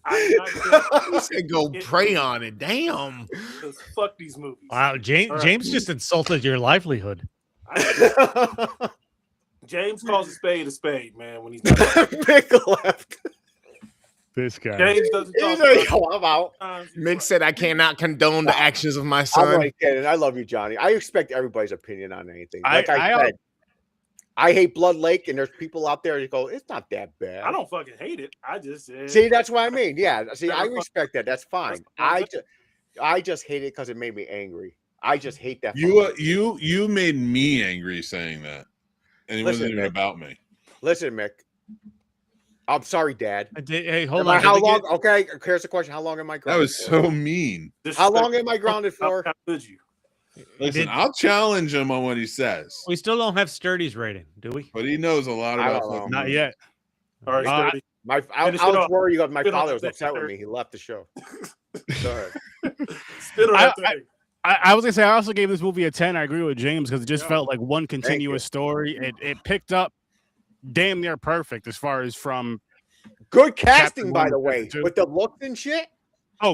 I'm not He said go pray on it. Damn. good. Fuck these movies. Wow, James just insulted your livelihood. James calls a spade, man. When he's Mick left. This guy. James doesn't talk I'm out. Mick said I cannot condone the actions of my I'm son. like kidding. I love you, Johnny. I expect everybody's opinion on anything. I Like I said, I hate Blood Lake, and there's people out there that go, it's not that bad. I don't fucking hate it. I just said. See, that's what I mean. Yeah. See, I respect that. That's fine. That's I just hate it because it made me angry. I just hate that. You made me angry saying that, and it wasn't even Mick. about me. Listen, Mick. I'm sorry, Dad. Hey, hold Am on. I, how long? Okay, here's the question. How long am I That grounded? was so mean. How long am I grounded for? How could you? Listen, I'll challenge him on what he says, We still don't have Sturdy's rating, do we? but he knows a lot I about. don't know. fucking Not movies. yet. All right, Uh, Sturdy. I Finish it was off. worried because my Spit on father was that upset with thing. me. He left the show. Go ahead. Spit on that thing. I was gonna say I also gave this movie a 10. I agree with James because it just Yeah. felt like one continuous story. It picked up damn near perfect as far as from Good casting, Chapter by one, the way, chapter two. with the looks and shit.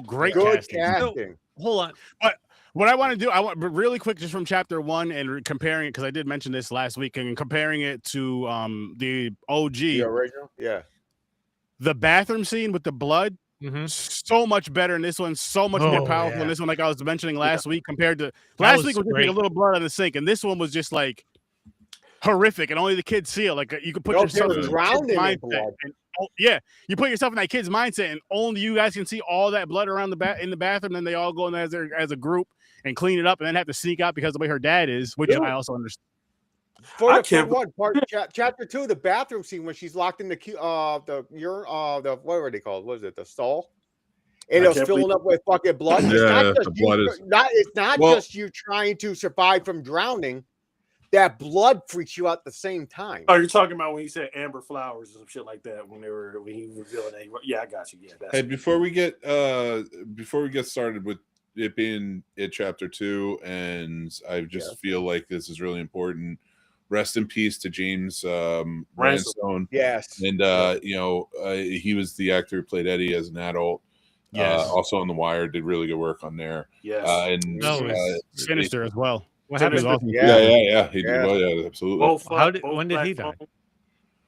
great Good casting. casting. Hold on. What I want to do, I want but really quick just from chapter 1 and comparing it because I did mention this last week and comparing it to the OG, The original, yeah. the bathroom scene with the blood. Mhm. So much better in this one, so much more Oh, powerful in yeah. this one, like I was mentioning last week, compared to last was week was just like great. a little blood on the sink, and this one was just like horrific, and only the kids see it. Like you could put No, yourself they in were drowning in mindset, blood. and you put yourself in that kid's mindset, and only you guys can see all that blood around in the bathroom. Then they all go in there as a group and clean it up, and then have to sneak out because of the way her dad is, which Dude. I also understand. I can't- Chapter 2, the bathroom scene when she's locked in the the what were they called? What was it? The stall? And I it was can't filling up with fucking blood. It's Yeah, not just the blood is- it's not Well- just you trying to survive from drowning. That blood freaks you out at the same time. Oh, you're talking about when you said Amber Flowers or some shit like that when he was revealing that. Yeah, I got you. Yeah, that's Hey, before we get started with it being it chapter 2, and I just feel like this is really important. Rest in peace to James Ransone. Yes. And he was the actor who played Eddie as an adult. Yes. Also on The Wire, did really good work on there. yes. And No, Sinister as well. What Sinister's happened? awesome. Yeah. he did Yeah. well. Yeah, absolutely. Both, When did he die?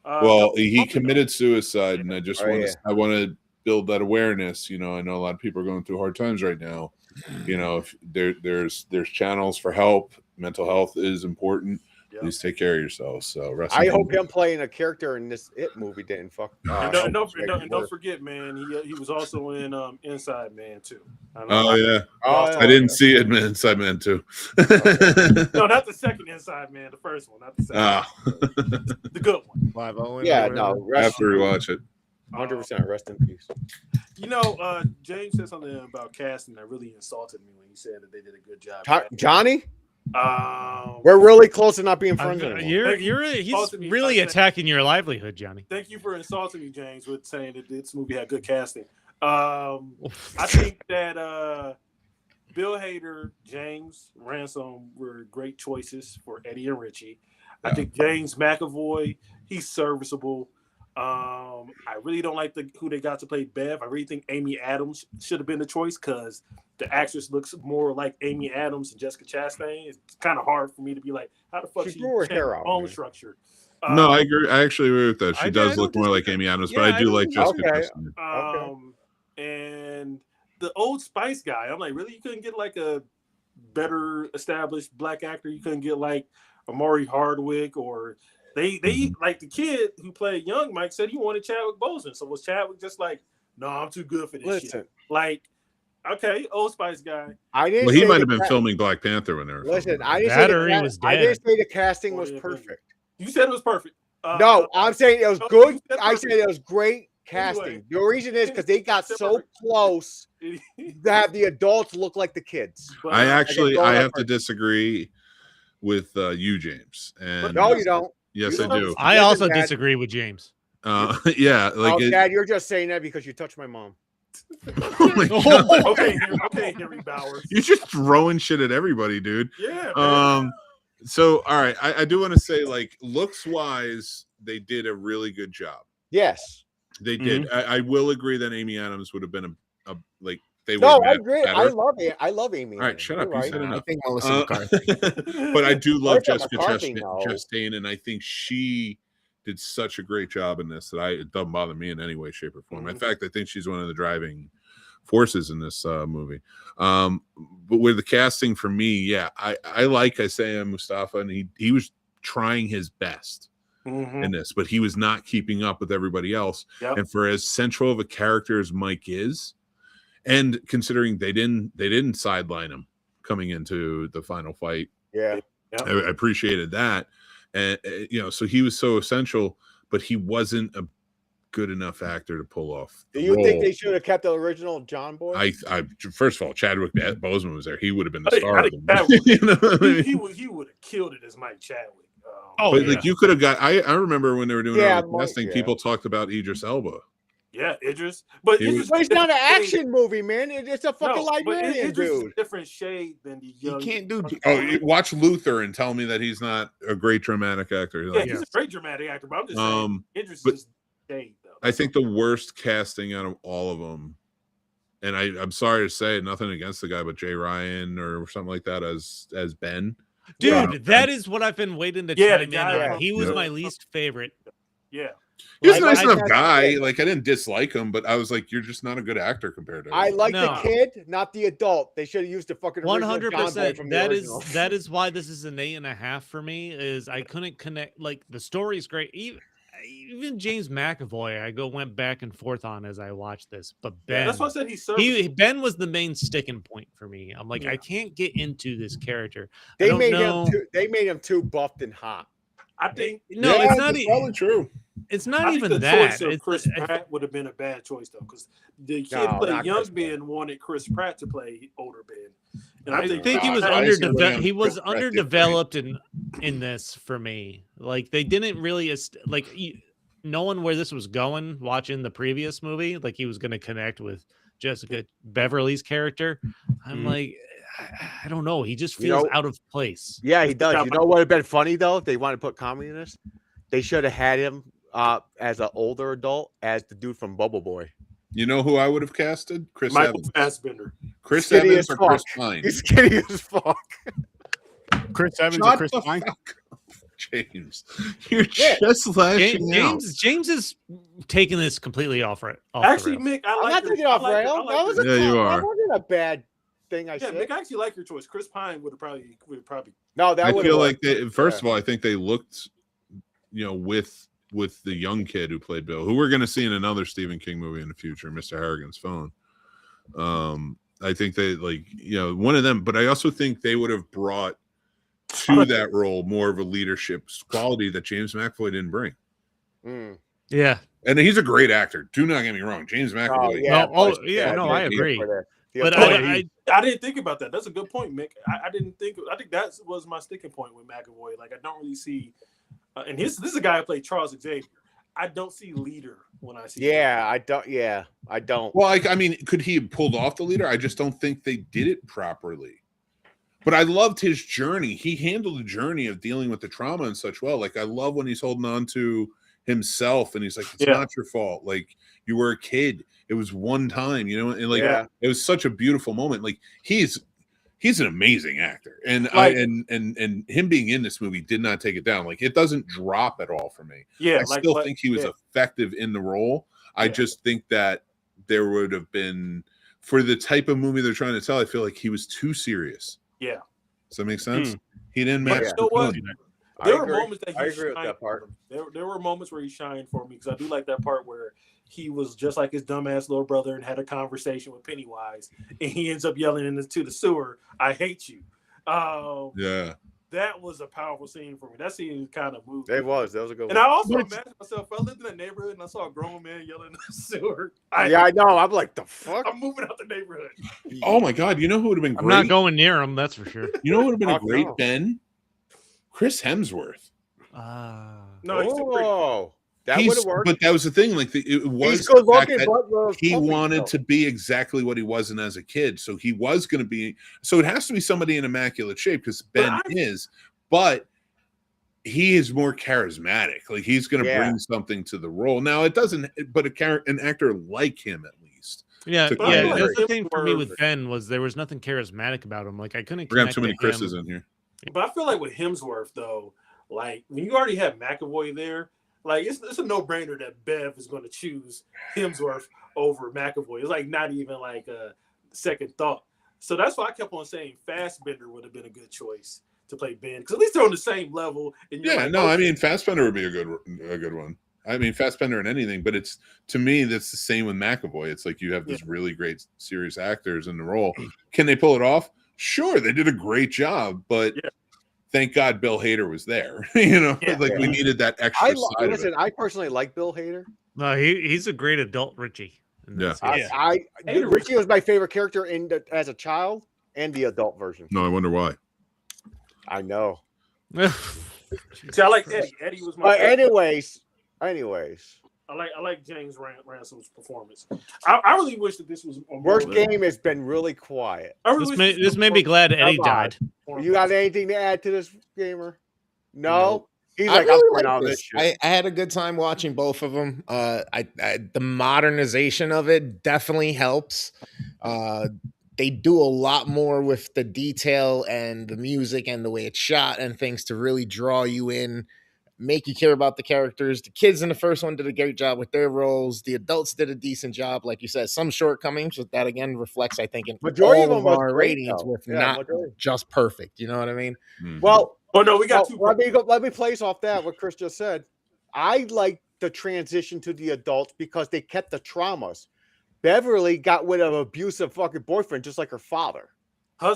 Well, he committed suicide, and I just Oh, want to build that awareness. I know a lot of people are going through hard times right now. If there's channels for help. Mental health is important. Yeah. Please take care of yourselves. So rest I in hope peace. him playing a character in this It movie didn't fuck. And don't forget, man, he was also in Inside Man too. Oh yeah, Oh, I didn't see it, man. Inside Man too. No, not the second Inside Man, the first one, not the second. The good one. 5-0. Yeah, no. I have to rewatch it. 100%. Rest in peace. James said something about casting that really insulted me when he said that they did a good job. Johnny, Um, we're really close to not being friends anymore. He's Insulted me. really I said- attacking your livelihood, Johnny. Thank you for insulting me, James, with saying that this movie had good casting. I think that Bill Hader, James Ransom were great choices for Eddie and Richie. I think James McAvoy, he's serviceable. I really don't like who they got to play Bev. I really think Amy Adams should have been the choice because the actress looks more like Amy Adams and Jessica Chastain. It's kind of hard for me to be like, how the fuck She she grew her changed hair out, bone man. structure? No, I agree. I actually agree with that. She I does don't look more like disagree. Amy Adams, Yeah, but I do I like don't- Jessica. Okay. Chastain. And the Old Spice guy, I'm like, really? You couldn't get like a better established black actor? You couldn't get like Amari Hardwick or they like the kid who played young Mike said he wanted Chadwick Boseman. So was Chadwick just like, no, I'm too good for this Listen, shit? Like, okay, Old Spice guy. I didn't. Well, he say might the have been ca- filming Black Panther when they were. Listen, filming. I didn't That say or he the was I dead. didn't say the casting was Yeah. perfect. You said it was perfect. No, I'm saying it was good. I said it was great casting. Anyway. The reason is because they got so close to have the adults look like the kids. But, I have to person. disagree with you, James. And No, you don't. Yes, You I don't. do. I Listen, also Dad. disagree with James. Yeah, like Oh, Dad, you're just saying that because you touched my mom. oh my God. okay, Henry Bowers. You're just throwing shit at everybody, dude. Yeah. Man. So all right, I do want to say, like, looks wise, they did a really good job. Yes, they did. I will agree that Amy Adams would have been a like they would. No, I agree. I love it. I love Amy. All right, shut up. You said I enough. think Melissa McCarthy. But I do love Melissa Jessica McCarthy, no. Chastain, and I think she did such a great job in this that it doesn't bother me in any way, shape, or form. In fact, I think she's one of the driving forces in this movie. But with the casting, for me, yeah, I like Isaiah Mustafa, and he was trying his best in this, but he was not keeping up with everybody else. Yep. And for as central of a character as Mike is, and considering they didn't sideline him coming into the final fight, Yeah, I appreciated that. And so he was so essential, but he wasn't a good enough actor to pull off. Do you think they should have kept the original John Boy? I first of all, Chadwick Boseman was there. He would have been the star. He would have killed it as Mike Chadwick. But like you could have got. I remember when they were doing the casting, yeah. people talked about Idris Elba. Yeah, Idris. But it's not an action movie, man. It's a fucking librarian, dude. Different shade than the young. You can't do. Watch Luther and tell me that he's not a great dramatic actor. Yeah, he's a great dramatic actor. But I'm just saying, Idris is shade though. I think the worst casting out of all of them, and I'm sorry to say, nothing against the guy, but Jay Ryan or something like that as Ben. Dude, that is what I've been waiting to chime in on. He was my least favorite. Yeah. He's a nice enough guy. Like, I didn't dislike him, but I was like, you're just not a good actor compared to him. I like the kid, not the adult. They should have used the fucking 100%. That is why this is an 8.5 for me. Is I couldn't connect. Like, the story's great. Even James McAvoy, I went back and forth on as I watched this. But Ben, that's why I said Ben was the main sticking point for me. I'm like, I can't get into this character. They made him too buffed and hot. I think it's not probably true. It's not even the that. Choice of Chris Pratt would have been a bad choice though, because the kid played young Ben wanted Chris Pratt to play older Ben, and I think he was underdeveloped. He was underdeveloped in this for me. Like they didn't really knowing where this was going. Watching the previous movie, like he was going to connect with Jessica Beverly's character. I'm like, I don't know. He just feels out of place. Yeah, he does. You know what would have been funny though if they wanted to put comedy in this? They should have had him as an older adult as the dude from Bubble Boy. You know who I would have casted? Chris Michael Evans. Fassbender. Chris Skinny Evans or Chris Pine? He's skinny as fuck. Chris Evans or Chris Pine? James, you're just lashing out. James is taking this completely off Actually, the Mick, I'm not taking it off rail. That wasn't a bad thing. I said. Mick, I actually like your choice. Chris Pine would probably. No, that I feel like first of all, I think they looked, with the young kid who played Bill, who we're going to see in another Stephen King movie in the future, Mr. Harrigan's Phone. I think they one of them, but I also think they would have brought to that role more of a leadership quality that James McAvoy didn't bring. Yeah, and he's a great actor. Do not get me wrong, James McAvoy. I agree. But I didn't think about that. That's a good point, Mick. I didn't think. I think that was my sticking point with McAvoy. Like I don't really see. And this is a guy who played Charles Xavier. I don't see leader when I see. I don't. Yeah, I don't. Well, I mean, could he have pulled off the leader? I just don't think they did it properly. But I loved his journey. He handled the journey of dealing with the trauma and such well. Like I love when he's holding on to himself and he's like, "It's not your fault. Like you were a kid. It was one time, and like it was such a beautiful moment. Like he's an amazing actor, and and him being in this movie did not take it down. Like it doesn't drop at all for me. I still think he was effective in the role. I just think that there would have been, for the type of movie they're trying to tell, I feel like he was too serious. Yeah. Does that make sense? He didn't match. You know what? There were moments that I agree with that part. There were moments where he shined for me because I do like that part where he was just like his dumbass little brother and had a conversation with Pennywise, and he ends up yelling into the sewer, "I hate you." Yeah. That was a powerful scene for me. That scene kind of moved. It was. That was a good one. And I also imagine myself, if I lived in a neighborhood and I saw a grown man yelling in the sewer. I know. I'm like, the fuck? I'm moving out the neighborhood. Oh my god! You know who would have been I'm great? not going near him. That's for sure. You know who would have been a Fuck great no. Ben? Chris Hemsworth. No, he's too pretty. Oh, that would have worked. But that was the thing. Like it was He's good the fact looking, that but he wanted to be exactly what he wasn't as a kid. So he was going to be. So it has to be somebody in immaculate shape because Ben is. But he is more charismatic. Like he's going to bring something to the role. Now it doesn't. But an actor like him at least. Yeah. That's The thing for me with Ben was there was nothing charismatic about him. Like I couldn't. We got too many Chris's in here. But I feel like with Hemsworth though, like when you already have McAvoy there, like it's a no-brainer that Bev is going to choose Hemsworth over McAvoy. It's like not even like a second thought. So that's why I kept on saying Fassbender would have been a good choice to play Ben because at least they're on the same level. And I mean Fassbender would be a good one. I mean Fassbender in anything, but it's to me that's the same with McAvoy. It's like you have these really great serious actors in the role. Can they pull it off? Sure, they did a great job, but thank God Bill Hader was there. We needed that extra side of it. I personally like Bill Hader. No, he's a great adult Richie. Richie was my favorite character as a child and the adult version. No, I wonder why. I know. See, I like Eddie. Eddie was my favorite. Anyways. I like James Ransom's performance. I really wish that this was worst game has been really quiet. This made me glad Eddie died. You got anything to add to this, gamer? No. He's like, really I'm this shit. I had a good time watching both of them. The modernization of it definitely helps. They do a lot more with the detail and the music and the way it's shot and things to really draw you in. Make you care about the characters. The kids in the first one did a great job with their roles. The adults did a decent job. Like you said, some shortcomings, but that again reflects, I think, in majority all of our ratings with not just perfect. You know what I mean? Mm-hmm. Well, we got two. Let me place off that what Chris just said. I like the transition to the adults because they kept the traumas. Beverly got rid of an abusive fucking boyfriend just like her father.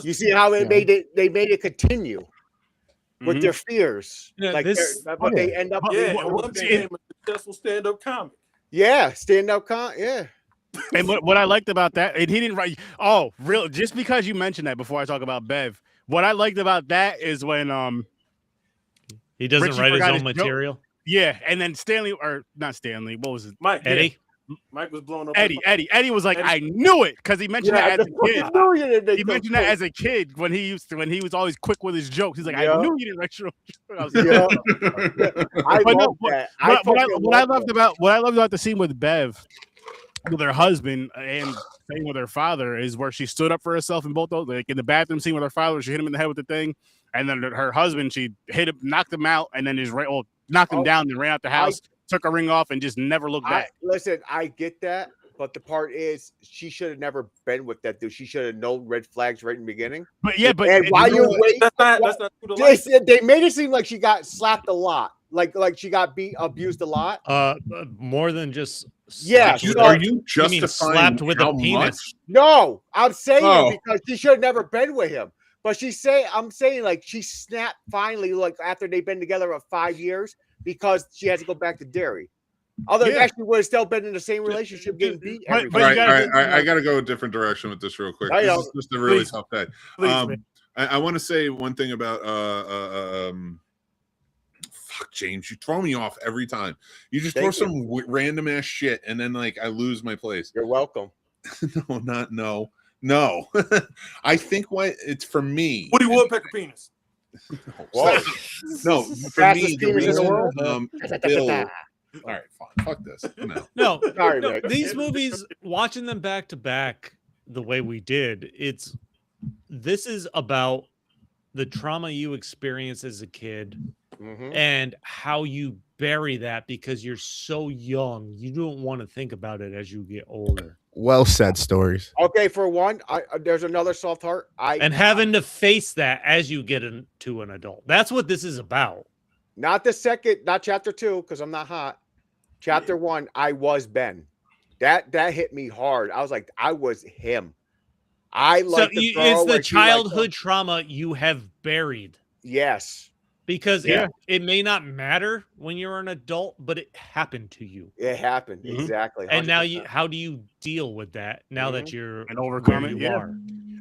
You see how it made it? They made it continue. With their fears, they end up became a successful stand-up comic. Yeah, stand-up comic. Yeah. And what I liked about that, and he didn't write. Oh, real? Just because you mentioned that before I talk about Bev, what I liked about that is when he doesn't Richie write his own joke. material. Yeah, and then Stanley or not Stanley. What was it? Eddie. Mike was blown up. Eddie was like, I knew it because he mentioned that as a kid. He mentioned that as a kid when he was always quick with his jokes. He's like, I knew you didn't write your own joke. What I loved about the scene with Bev, with her husband and same with her father, is where she stood up for herself in both those. Like in the bathroom scene with her father, she hit him in the head with the thing, and then her husband, she hit him, knocked him out, and then knocked him down and ran out the house. Took a ring off and just never looked back. Listen, I get that, but the part is she should have never been with that dude. She should have known red flags right in the beginning. But while you wait, that's not true to they made it seem like she got slapped a lot, like she got abused a lot. More than just are you justifying slapped with a penis? Much? No, I'm saying because she should have never been with him. But I'm saying like she snapped finally, like after they've been together for 5 years. Because she had to go back to Derry. Although she would have still been in the same relationship getting beat. I got to go a different direction with this real quick. This is just a really tough day. I want to say one thing about fuck James, you throw me off every time. You just throw some random ass shit and then like I lose my place. You're welcome. No. I think it's for me. Woody Woodpecker penis. No, for me, the reason, Bill. All right, fine. Fuck this. No. Sorry, these movies, watching them back to back the way we did, this is about the trauma you experience as a kid and how you bury that because you're so young. You don't want to think about it as you get older. Well said, stories. Okay, for one, there's another soft heart. And having to face that as you get into an adult. That's what this is about. Not chapter 2, because I'm not hot. Chapter 1, I was Ben. That hit me hard. I was like, I was him. It's the childhood trauma you have buried. Yes. Because it may not matter when you're an adult, but it happened to you. It happened. Mhm. Exactly. 100%. And now how do you deal with that now that you're and overcome where it? you are?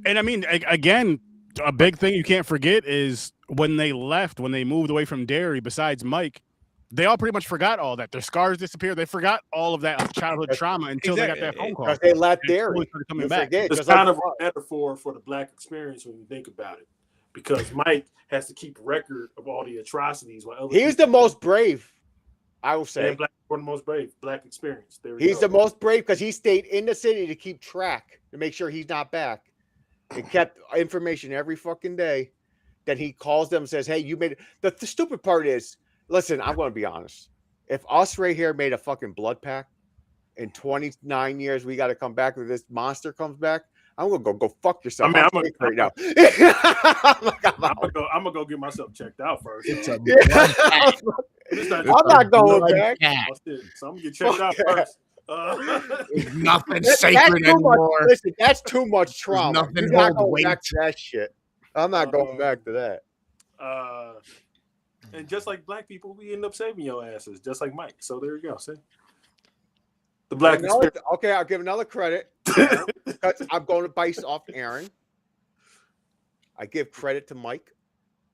And I mean, again, a big thing you can't forget is when they left, when they moved away from Derry, besides Mike, they all pretty much forgot all that. Their scars disappeared. They forgot all of that childhood trauma until they got that phone call. Because they left And Derry. slowly started coming You back. forget, It's just kind like- of a metaphor for the Black experience when you think about it, because Mike has to keep record of all the atrocities. While other He's the most brave, I will say. Black, one of the most brave Black experience. There we He's go. the most brave because he stayed in the city to keep track, to make sure he's not back. He kept information every fucking day. Then he calls them and says, hey, you made it. The stupid part is, listen, I'm going to be honest. If us right here made a fucking blood pact in 29 years, we got to come back, if this monster comes back, I'm going to go fuck yourself. I mean, I'm sick right now. I'm gonna go get myself checked out first. It's a I'm not going back. Oh, shit. So I'm gonna get checked out first. Nothing That's sacred too much. anymore. Listen, that's too much trauma. nothing You're not hold going back weight. to that shit. I'm not going back to that. And just like Black people, we end up saving your asses, just like Mike. So there you go. See, the Black experience. Okay, I'll give another credit because I'm going to base off Aaron. I give credit to Mike.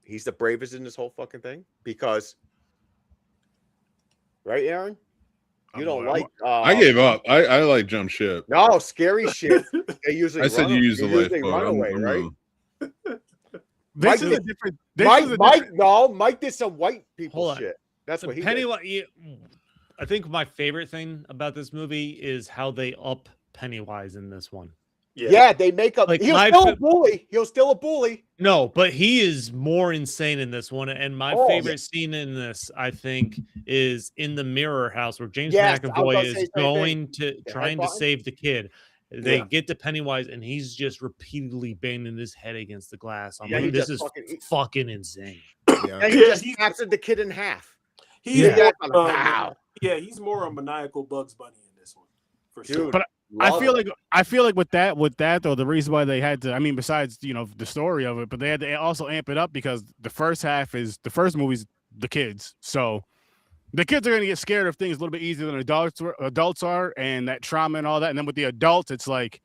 He's the bravest in this whole fucking thing because, right, Aaron? You don't like. I gave up. I like jump ship. No, scary shit. They usually. I said you use the usually lifeboat. run away, I'm right? This Mike is did- a different. Mike did some white people Hold on. shit. That's what he did. Pennywise. I think my favorite thing about this movie is how they up Pennywise in this one. Yeah, they make up. Like, He's my still a bully. He'll still a bully. No, but he is more insane in this one. And my favorite scene in this, I think, is in the mirror house where James Yes, I was McAvoy gonna say is the same going thing. to The trying to headbutt? save the kid. They get to Pennywise and he's just repeatedly banging his head against the glass. I'm Yeah, like, he this just is fucking insane. Yeah. And he just snaps the kid in half. He's Yeah. more, Wow. he's more a maniacal Bugs Bunny in this one, for sure. Dude, But I feel like with that though, the reason why they had to, I mean, besides the story of it, but they had to also amp it up because the first movie's the kids, so the kids are gonna get scared of things a little bit easier than adults are, and that trauma and all that. And then with the adults, it's like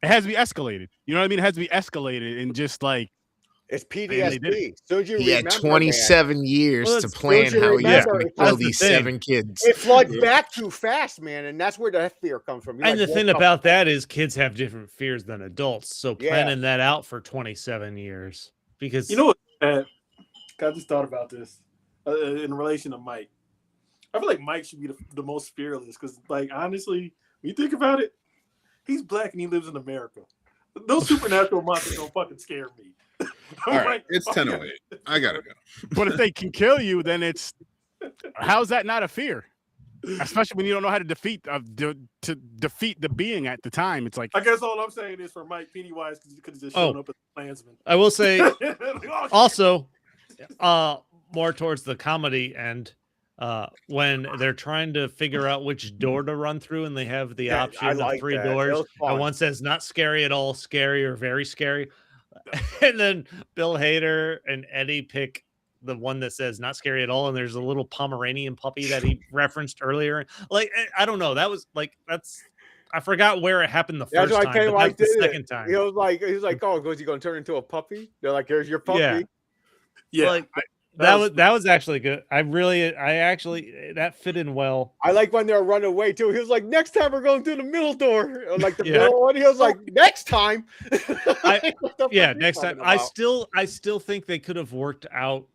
it has to be escalated. You know what I mean? It has to be escalated, and just like it's they did PTSD. Soon as you He had remember, 27 years Well, to it's- plan don't you how he was remember, going to that's kill the these thing. 7 kids. it floods back too fast, man, and that's where the fear comes from. You're And like, the thing what about that is kids have different fears than adults. So Yeah. planning that out for 27 years. Because You know what? I just thought about this in relation to Mike. I feel like Mike should be the most fearless because, like, honestly, when you think about it, he's Black and he lives in America. Those supernatural monsters don't fucking scare me. All right, it's 10:08. I gotta go. but if they can kill you, then it's how's that not a fear? Especially when you don't know how to defeat the being at the time. It's like I guess all I'm saying is for Mike Pennywise, because he could have just shown up as a Klansman. I will say Oh, also more towards the comedy end, when they're trying to figure out which door to run through and they have the I option like of 3 that. That doors, was fun. and one says not scary at all, scary or very scary. And then Bill Hader and Eddie pick the one that says not scary at all, and there's a little Pomeranian puppy that he referenced earlier. Like, I don't know, that was like, I forgot where it happened the That's first why time, but Pennywise that's the did it. second time. He was like, oh, was he going to turn into a puppy? They're like, here's your puppy. Yeah. yeah. Like, that was actually good. I actually that fit in well. I like when they're running away too. He was like, next time we're going through the middle door, or like the Yeah. middle one. He was like, next time. What the Yeah, fuck are you next time. talking I still think they could have worked out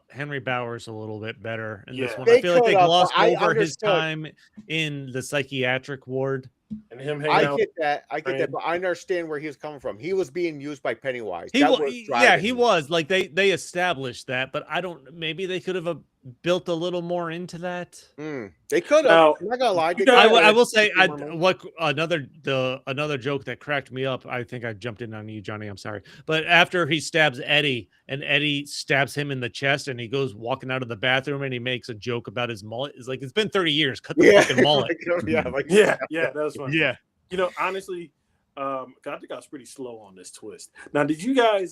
Henry Bowers a little bit better in this Yeah. one. They I feel like they could have, glossed but I over his understood. time in the psychiatric ward. And him hanging I out. get that. I get that, Right. but I understand where he was coming from. He was being used by Pennywise. He That was, was yeah, driving he him. was. Like they established that, but I don't. Maybe they could have built a little more into that. They could have. Now, I'm not gonna lie. They you guys- coulda. I will say, Keep them what another joke that cracked me up. I think I jumped in on you, Johnny. I'm sorry, but after he stabs Eddie, and Eddie stabs him in the chest, and he goes walking out of the bathroom, and he makes a joke about his mullet. It's like, it's been 30 years. Cut the fucking mullet. Yeah, that was funny. yeah. You know, honestly, I think I was pretty slow on this twist. Now, did you guys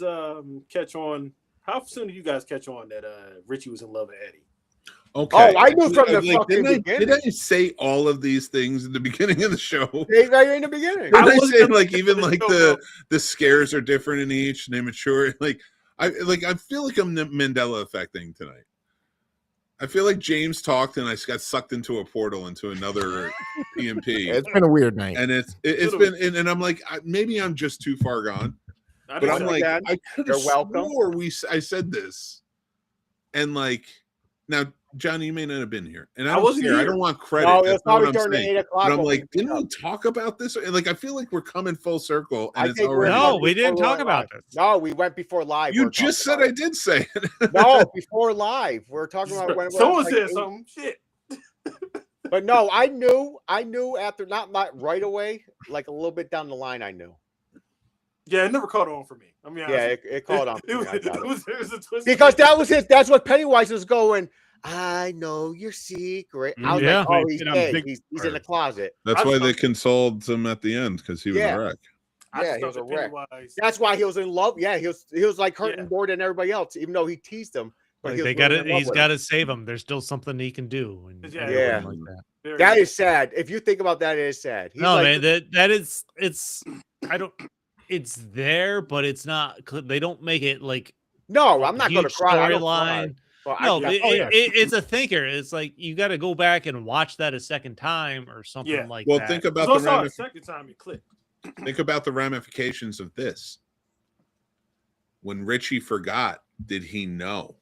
catch on How soon did you guys catch on that Richie was in love with Eddie? Okay. Oh, I knew from the fucking didn't beginning. I say all of these things in the beginning of the show? Right in the beginning. Didn't I say like even like the scares are different in each and they mature? I feel like I'm Mandela affecting tonight. I feel like James talked and I got sucked into a portal into another PMP. It's been a weird night, and it's been and I'm like maybe I'm just too far gone, but I'm like I could have swore I said this, and like now Johnny, you may not have been here, and I wasn't here. I don't want credit. No, that's not what I'm saying. 8 o'clock. But I'm like, didn't we talk about this? And like, I feel like we're coming full circle. And no, we didn't talk about this. No, we went before live. You just said I did say it. No, before live. We're talking about when someone said something. Shit. But no, I knew after not right away, like a little bit down the line, I knew. Yeah, it never caught on for me. I mean, yeah, it caught on. It was a twist because that was his. That's what Pennywise was going. I know your secret. I was like, oh, he's dead. He's in the closet. That's why they consoled him at the end because he was a wreck. Yeah, he was a wreck. That's why he was in love. Yeah, he was like hurting more than everybody else, even though he teased him. But he's got to save him. There's still something he can do. And yeah, like that. That is sad. If you think about that, it is sad. He's man, that is it's there, but it's not. They don't make it like. No, I'm not going to cry. Storyline. No, it's a thinker. It's like you got to go back and watch that a second time or something like that. Well, think about the second time it clicked. Think about the ramifications of this. When Richie forgot, did he know?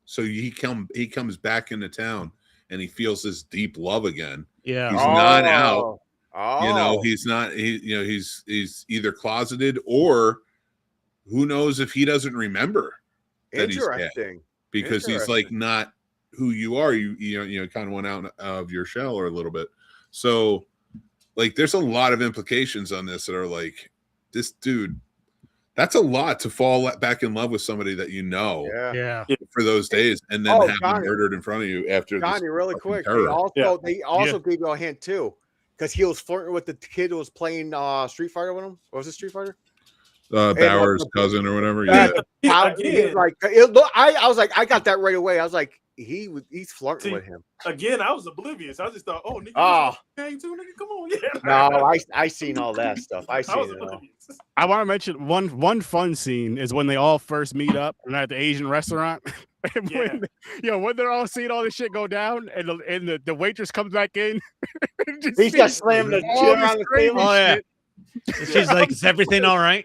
So he comes back into town and he feels this deep love again. Yeah, he's not out. You know, he's not. He's either closeted or who knows if he doesn't remember that he's dead. Because he's like not who you are. You kind of went out of your shell or a little bit. So like there's a lot of implications on this that are like this dude. That's a lot to fall back in love with somebody that you know for those days and then have him murdered in front of you after Johnny, really quick. They also gave you a hint too. Because he was flirting with the kid who was playing Street Fighter with him. What was it, Street Fighter? Bauer's cousin or whatever. I was like, I got that right away. I was like, he's flirting with him. Again, I was oblivious. I just thought, nigga, too, nigga, come on, No, I seen all that stuff. I seen it all. I want to mention one fun scene is when they all first meet up and at the Asian restaurant. And when they're all seeing all this shit go down, and the waitress comes back in, he's just slamming the chair on the table. Oh yeah, she's like, "Is everything all right?"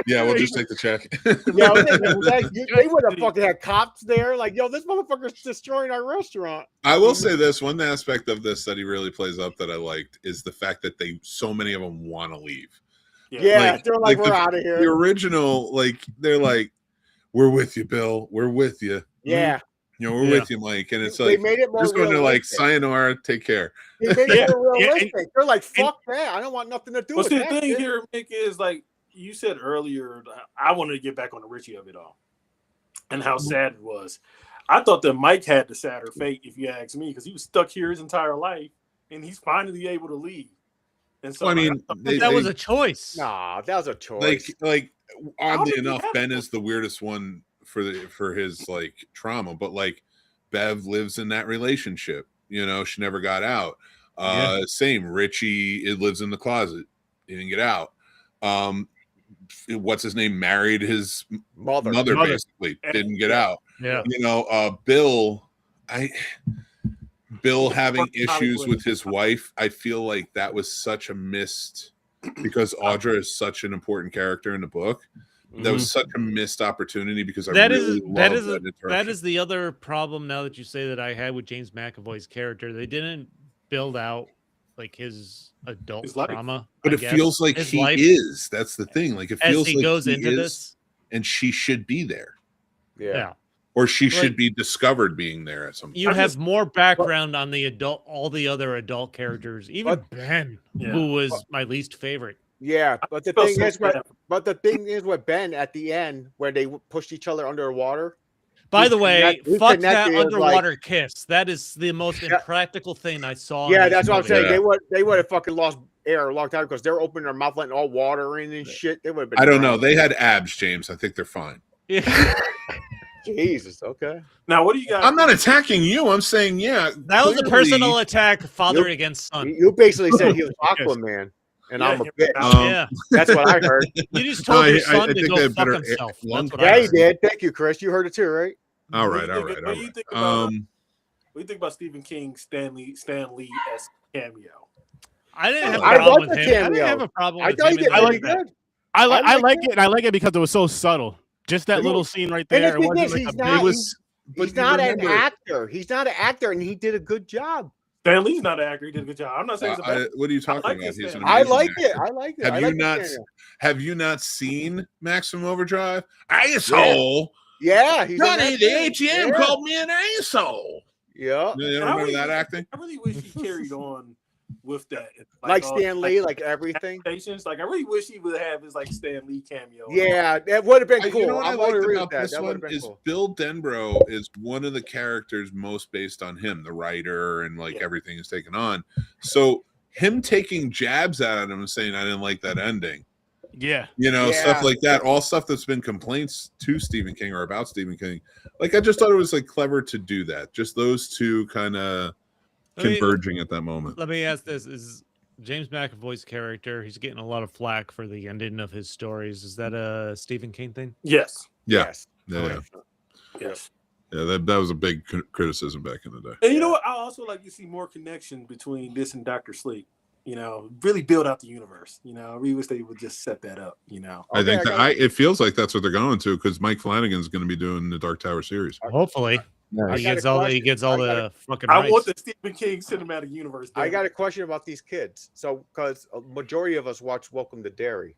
Yeah, we'll just take the check. They would have fucking had cops there. Like, yo, this motherfucker's destroying our restaurant. I will say this one aspect of this that he really plays up that I liked is the fact that so many of them want to leave. Yeah, they're like we're out of here. The original, like, they're like, "We're with you, Bill. We're with you." Yeah. We're with you, Mike. And it's like, they made it more just when they're like, sayonara, take care. They made it more realistic. They're like, fuck that. I don't want nothing to do with that. The thing here, Mick, is like you said earlier, I wanted to get back on the Richie of it all and how sad it was. I thought that Mike had the sadder fate, if you ask me, because he was stuck here his entire life and he's finally able to leave. And so, that was a choice. Nah, that was a choice. Like oddly enough, Ben is the weirdest one for his like trauma, but like Bev lives in that relationship. She never got out. Same Richie, it lives in the closet. He didn't get out. What's his name? Married his mother. Basically didn't get out. Yeah. Bill having issues with his wife. I feel like that was such a missed because Audra is such an important character in the book. That was such a missed opportunity because that is the other problem now that you say that I had with James McAvoy's character. They didn't build out like his adult trauma. But it feels like he is. That's the thing. Like it feels like he goes into this and she should be there. Yeah. Or she should be discovered being there at some point. You have more background on all the other adult characters, even Ben, who was my least favorite. Yeah, but the thing is with Ben at the end where they pushed each other under the water. By the way, fuck that underwater kiss. That is the most impractical thing I saw. Yeah, that's what I'm saying. They would have fucking lost air a long time because they're opening their mouth, letting all water in and shit. They would have been. I don't know. They had abs, James. I think they're fine. Jesus. Okay. Now, what do you guys? I'm not attacking you. I'm saying, yeah. That was a clearly- personal attack, father against son. You basically said he was Aquaman, and I'm a bitch. Yeah, That's what I heard. you just told your son to think they go had fuck better himself. lung That's what I Yeah, he heard. did. Thank you, Chris. You heard it too, right? All What right, do all you right, think- all what do you right. think about? What do you think about Stephen King's Stan Lee as cameo? I didn't have a I problem love with the him. I cameo. didn't have a problem I with thought him. he did in really that. good. I like like it, and I like it because it was so subtle. Just that It little is. scene right And there. the It thing wasn't is, like he's a not. big. He's not an actor. He's not an actor, and he did a good job. Stan Lee's not an actor. He did a good job. I'm not saying he's a bad. What are you talking like about? this He's an man. I amazing like it. actor. I like it. Have I you like the not? cameo. Have you not seen Maximum Overdrive? Asshole. Yeah, he's in Johnny, that the too. ATM Yeah. called me an asshole. Yeah, You don't remember that acting? I really wish he carried on with that. like all- Stan Lee, like everything. Patience. Like I really wish he would have his like Stan Lee cameo. Yeah, that would have been cool. You know what I I'm liked gonna agree about with that. this That would one have been is cool. Bill Denbrough is one of the characters most based on him, the writer, and like Yeah. everything is taken on. So him taking jabs at him and saying, "I didn't like that ending," Yeah. you know, Yeah. stuff like that. All stuff that's been complaints to Stephen King or about Stephen King. Like I just thought it was like clever to do that. Just those two kind of Let me- converging at that moment. Let me ask this: is James McAvoy's character? He's getting a lot of flack for the ending of his stories. Is that a Stephen King thing? Yes. Yeah, Yes. yeah, Yes. yeah. That was a big criticism back in the day. And you know what? I also like to see more connection between this and Dr. Sleep. You know, really build out the universe. You know, I really wish they would just set that up. You know, I think Okay, that it feels like that's what they're going to because Mike Flanagan's going to be doing the Dark Tower series. Hopefully, I he got gets a all question. he gets all I got the fucking I rights. want the Stephen King cinematic universe. I done. got a question about these kids. So, because a majority of us watch Welcome to Derry,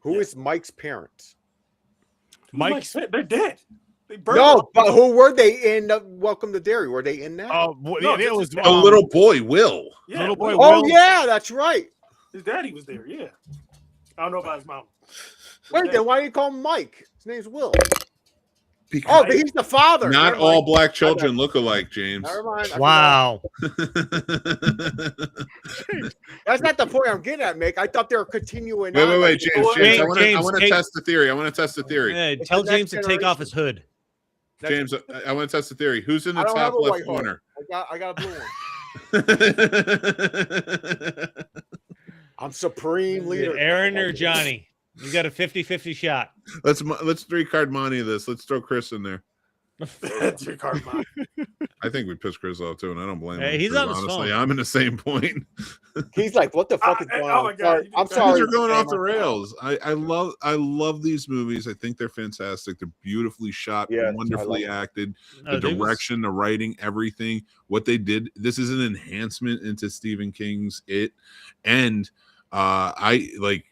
who is Yeah. Mike's parents? Mike's they're dead. They burned No, them. but who were they in Welcome to Derry? Were they in that? Oh, No, it was The little boy Will. Yeah, little boy Will. Oh Will. yeah, that's right. His daddy was there. Yeah, I don't know about his mom. Wait, then why do you call him Mike? His name's Will. Because Oh, he's the father. not Never all mind. black children look alike, James. Never mind. I Wow. forgot. That's not the point I'm getting at, Mick. I thought they were continuing. Wait, on, like, James. Well, James, I James, want to James, test the theory. I want to test the theory. Yeah, It's tell the next James to take off his hood. James, I want to test the theory. Who's in the I don't have top a left white horse. corner? I got a blue one. I'm supreme leader. Aaron or Johnny? You got a 50-50 shot. let's 3-card money this. Let's throw Chris in there. That's your card mom. I think we pissed Chris off too, and I don't blame Hey, him. he's 'cause on his honestly, phone. I'm in the same point. He's like, what the fuck is going oh on? my God, you I'm did- sorry. These are going off the Sam. rails. I love these movies. I think they're fantastic. They're beautifully shot, Yes, I wonderfly love acted. No, The they was- direction, the writing, everything. What they did. This is an enhancement into Stephen King's It, and I like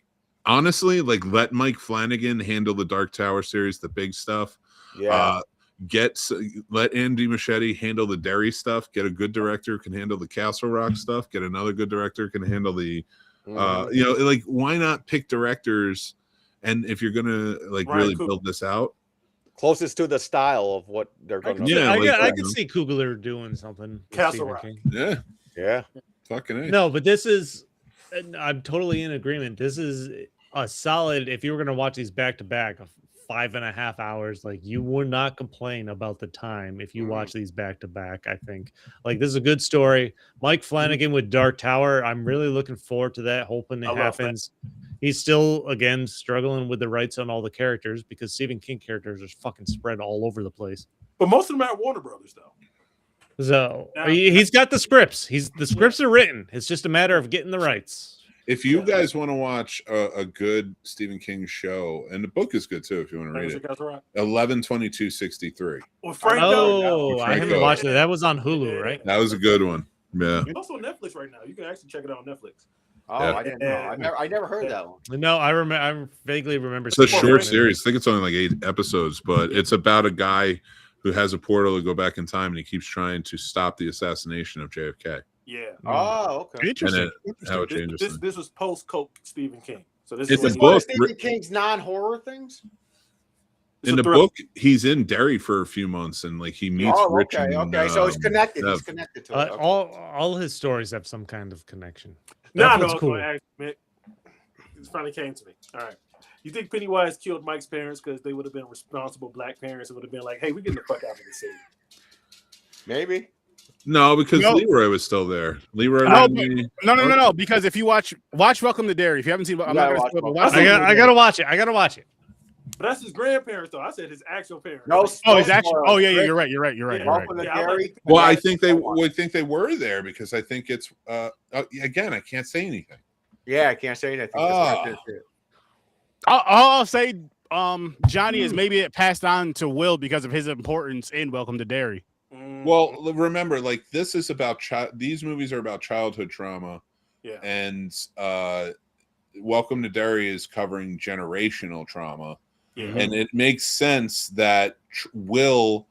honestly like let Mike Flanagan handle the Dark Tower series, the big stuff. Yeah. Let Andy Machete handle the Derry stuff. Get a good director who can handle the Castle Rock stuff. Get another good director who can handle the Mhm. like why not pick directors? And if you're gonna like Ryan really Coogler. build this out, Closest to the style of what they're going to Yeah, I, like, I you could know. see Kugler doing something. with Castle Stephen Rock. King. yeah, Yeah. fucking A. No, but this is, and I'm totally in agreement. This is a solid. If you were going to watch these back to back, 5.5 hours, like you would not complain about the time if you watch these back to back. I think like this is a good story. Mike Flanagan with Dark Tower. I'm really looking forward to that. Hoping it I love that. happens. He's still again struggling with the rights on all the characters because Stephen King characters are fucking spread all over the place. But most of them are at Warner Brothers, though. So Now- he's got the scripts. The scripts are written. It's just a matter of getting the rights. If you guys want to watch a good Stephen King show, and the book is good too, if you want to read it, Castle Rock. 11/22/63. With Franco. Oh, I haven't Franco. watched it. That was on Hulu, right? That was a good one. Yeah. It's also on Netflix right now. You can actually check it out on Netflix. Oh, Yeah. I didn't know. I never heard that one. No, I remember. I vaguely remember. It's a seeing short it. series. I think it's only like 8 episodes, but it's about a guy who has a portal to go back in time, and he keeps trying to stop the assassination of JFK. Yeah. Oh, okay. Interesting. And how it changes This, things. this was post Coke Stephen King. So this It's is a what book. Stephen King's non-horror things. It's In a the thriller. book, he's in Derry for a few months, and like he meets Oh, Richard. okay. So it's connected. Dev. He's connected to it. Okay. All his stories have some kind of connection. No, That's no, cool. Mick. It finally came to me. All right. You think Pennywise killed Mike's parents because they would have been responsible black parents and would have been like, hey, we're getting the fuck out of the city? Maybe. No, because No. Leroy was still there. Leroy. No. Because if you watch Welcome to Derry, if you haven't seen, I'm not gonna spoil, but watch I I gotta watch it. I gotta watch it. But that's his grandparents, though. I said his actual parents. No. Oh, his actual. Oh, yeah. You're right. You're right. Welcome to Derry. Well, I think they were there because I think it's again. I can't say anything. Yeah, I can't say anything. I'll say Johnny is maybe it passed on to Will because of his importance in Welcome to Derry. Well, remember, like this is about these movies are about childhood trauma. Yeah. And Welcome to Derry is covering generational trauma. Yeah. And it makes sense that Will,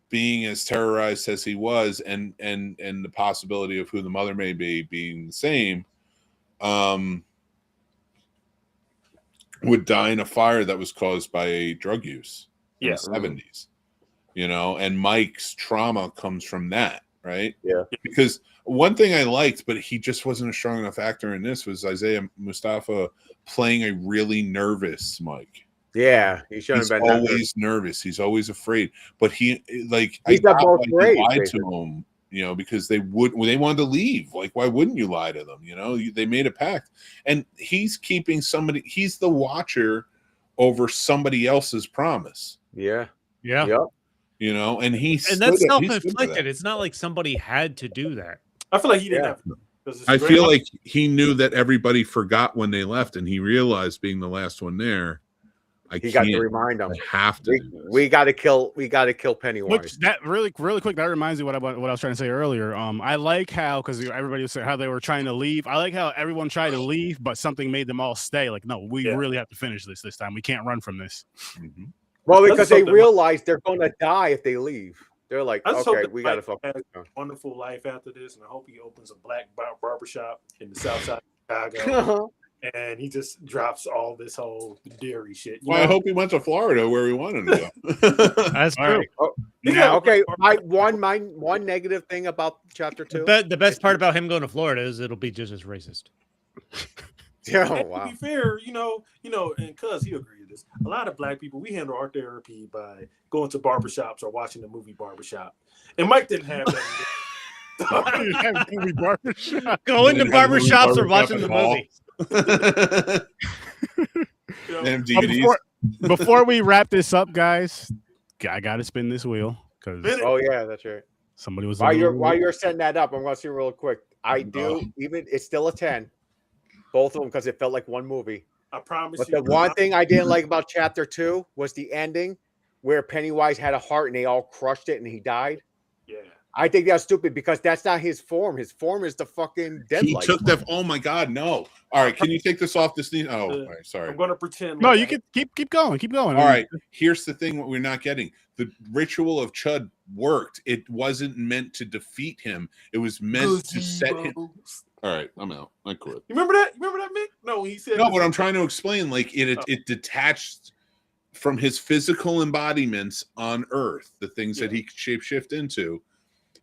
being as terrorized as he was, and the possibility of who the mother may be being the same, would die in a fire that was caused by drug use in the 70s. You know, and Mike's trauma comes from that, right? Yeah. Because one thing I liked, but he just wasn't a strong enough actor in this, was Isaiah Mustafa playing a really nervous Mike. Yeah, he shouldn't He's have been always nervous. He's always afraid. But he, like, He's got both ways, lied to him, you know, because they wanted to leave. Like, why wouldn't you lie to them? You know, they made a pact, and he's keeping somebody. He's the watcher over somebody else's promise. Yeah. Yeah. Yep. You know, and that's self-inflicted. It's not like somebody had to do that. I feel like he didn't have to. I feel like he knew that everybody forgot when they left, and he realized, being the last one there, he got to remind them. I have to. We got to kill Pennywise. Which that really quick. That reminds me what I was trying to say earlier. I like how, because everybody was saying how they were trying to leave. I like how everyone tried to leave, but something made them all stay. Like, no, we really have to finish this time. We can't run from this. Mm-hmm. Well, because they realize they're going to die if they leave. They're like, okay, we got to fuck this wonderful life after this, and I hope he opens a black barbershop in the south side of Chicago. And he just drops all this whole Derry shit. Well, I hope he went to Florida where he wanted to go. That's true. Right. Oh, yeah, okay. My one negative thing about chapter 2. The best part about him going to Florida is it'll be just as racist. Oh, wow. To be fair, you know, and cuz he agreed with this. A lot of black people, we handle our therapy by going to barbershops or watching the movie Barbershop. And Mike didn't have that. Going to barbershops or watching the movie. Before we wrap this up, guys, I gotta spin this wheel because yeah, that's right. Somebody was while you're setting that up. I'm gonna see real quick. I do even it's still a 10, both of them, because it felt like one movie. I promise. But the one thing I didn't like about chapter 2 was the ending, where Pennywise had a heart and they all crushed it and he died. Yeah. I think that's stupid because that's not his form. His form is the fucking deadlight. He took that. Oh my God, no! All right, can you take this off this? Oh, all right, sorry. I'm gonna pretend. No, you can keep going. All right. Here's the thing: what we're not getting. The ritual of Chud worked. It wasn't meant to defeat him. It was meant to set him. All right, I'm out. I quit. You remember that? Mick? No, he said. No, but I'm trying to explain. Like it detached from his physical embodiments on Earth, the things that he could shapeshift into.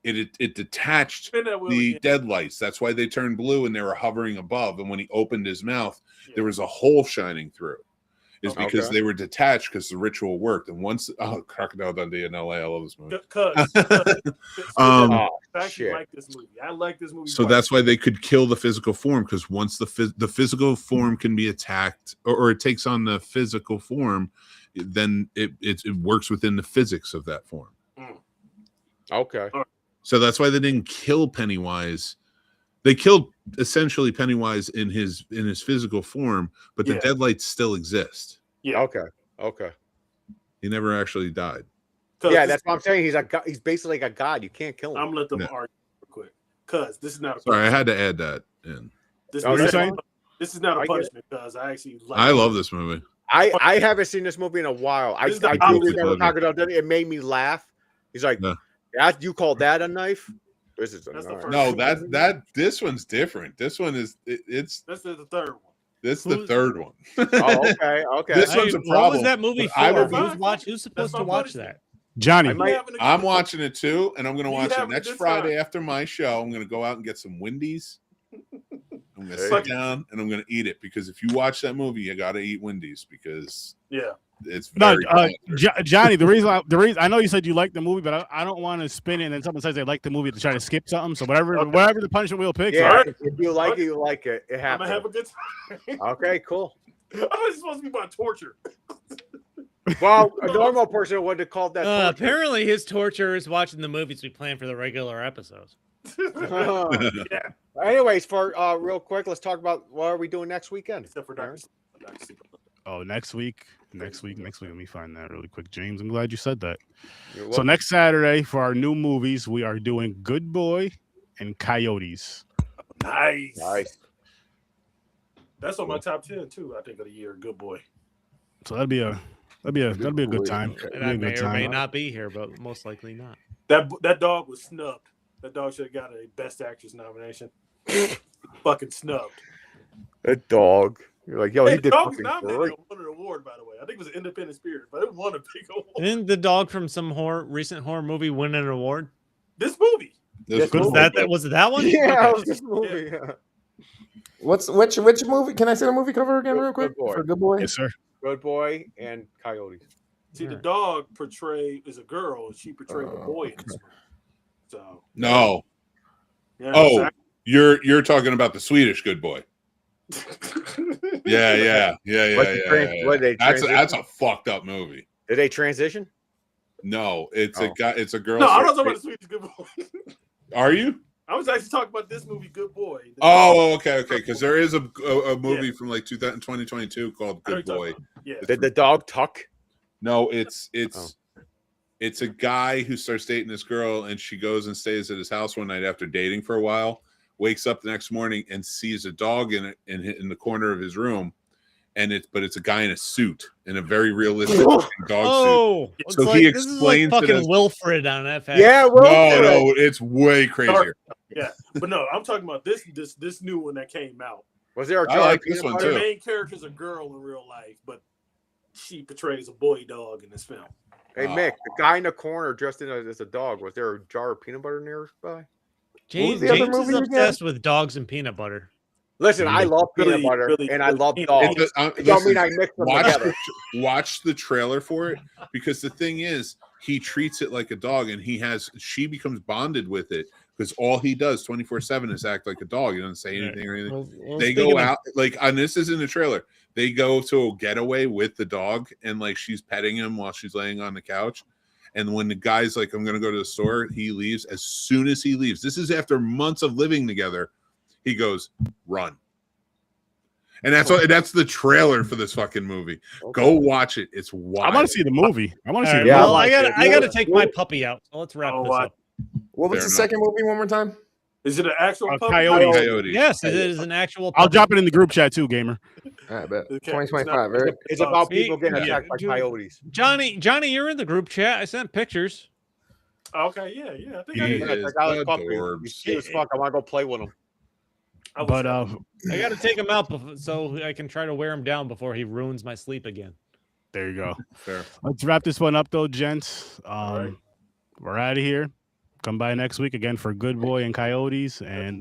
It detached the deadlights. That's why they turned blue and they were hovering above. And when he opened his mouth, there was a hole shining through. It's because they were detached because the ritual worked. And once Crocodile Dundee in LA, I love this movie. I actually like this movie. I like this movie. So that's why they could kill the physical form, because once the physical form can be attacked or it takes on the physical form, then it works within the physics of that form. Okay. So that's why they didn't kill Pennywise. They killed essentially Pennywise in his physical form, but the deadlights still exist. Yeah. Okay. He never actually died. Yeah, that's what I'm saying. He's basically like a god. You can't kill him. I'm gonna let them argue real quick because this is not. Sorry, I had to add that in. This is not a punishment because I actually I love this movie. I haven't seen this movie in a while. I do remember talking about it. It made me laugh. He's like, you call that a knife? This is this one's different. This one is This is the third one. This is the third one. Okay. This one's a problem. What was that movie for? Who's supposed to watch that? Johnny. I'm watching it too, and I'm going to watch it next Friday after my show. I'm going to go out and get some Wendy's. I'm gonna sit down and I'm gonna eat it because if you watch that movie, you gotta eat Wendy's because it's very Johnny. The reason I know you said you like the movie, but I don't want to spin it and then someone says they like the movie to try to skip something. So whatever the punishment wheel picks. Yeah, if you like it, you like it. It happens. I'm gonna have a good time. Okay, cool. I was supposed to be my torture. Well, a normal person would have called that. Apparently, his torture is watching the movies we plan for the regular episodes. Yeah. Anyways, for real quick, let's talk about what are we doing next weekend. Except for Dr. Oh, next week. Let me find that really quick, James. I'm glad you said that. So next Saturday for our new movies, we are doing Good Boy and Coyotes. Nice. That's on my top 10 too. I think of the year. Good Boy. So that'll be a good time. And I may or may not be here, but most likely not. That dog was snubbed. That dog should have got a Best Actress nomination. Fucking snubbed. That dog. You're like, yo, he did dog was fucking nominated great. and won an award, by the way. I think it was Independent Spirit, but it won a big award. Didn't the dog from some recent horror movie win an award? This movie. Was it that one? Yeah, it was this movie. Yeah. Which movie? Can I say the movie cover again, real quick? For Good Boy. Yes, sir. Good Boy and Coyotes. See, the dog is a girl, and she portrayed a boy in this movie. So no. Yeah, exactly. You're talking about the Swedish Good Boy. Yeah. That's a fucked up movie. Did they transition? No, it's a guy. It's a girl. No, I'm not talking about the Swedish Good Boy. Are you? I was actually talking about this movie, Good Boy. Okay. Because there is a movie from like 2022 called Good Boy. Yeah. Did the dog tuck? No, it's a guy who starts dating this girl, and she goes and stays at his house one night after dating for a while. Wakes up the next morning and sees a dog in the corner of his room, but it's a guy in a suit, in a very realistic dog suit. So he explains this is like fucking Wilfred on FX. Yeah, no, it's way crazier. Yeah, but no, I'm talking about this new one that came out. Was there a I like this one The too. main character's a girl in real life, but she portrays a boy dog in this film. Hey Mick, the guy in the corner dressed as a dog. Was there a jar of peanut butter nearby? James is obsessed with dogs and peanut butter. Listen, I love peanut butter and I love dogs. Don't mean I mix them together. Watch the trailer for it, because the thing is, he treats it like a dog, and she becomes bonded with it because all he does 24/7 is act like a dog. He doesn't say anything or anything. Well, they go out and this is in the trailer. They go to a getaway with the dog, and like she's petting him while she's laying on the couch. And when the guy's like, I'm going to go to the store, he leaves. As soon as he leaves, this is after months of living together, he goes, run. And that's the trailer for this fucking movie. Okay. Go watch it. It's wild. I want to see the movie. I want to see the movie. Well, I got to take my puppy out. So let's wrap this up. What was the second movie one more time? Is it an actual Coyote? Yes, it is an actual puppy. I'll drop it in the group chat too, gamer. All right, bet. 2025, right? It's about people getting attacked by coyotes. Johnny, you're in the group chat. I sent pictures. Okay, yeah. I think You see as fuck. I want to go play with him. But I got to take him out so I can try to wear him down before he ruins my sleep again. There you go. Fair. Let's wrap this one up though, gents. Right. We're out of here. Come by next week again for Good Boy and Coyotes, and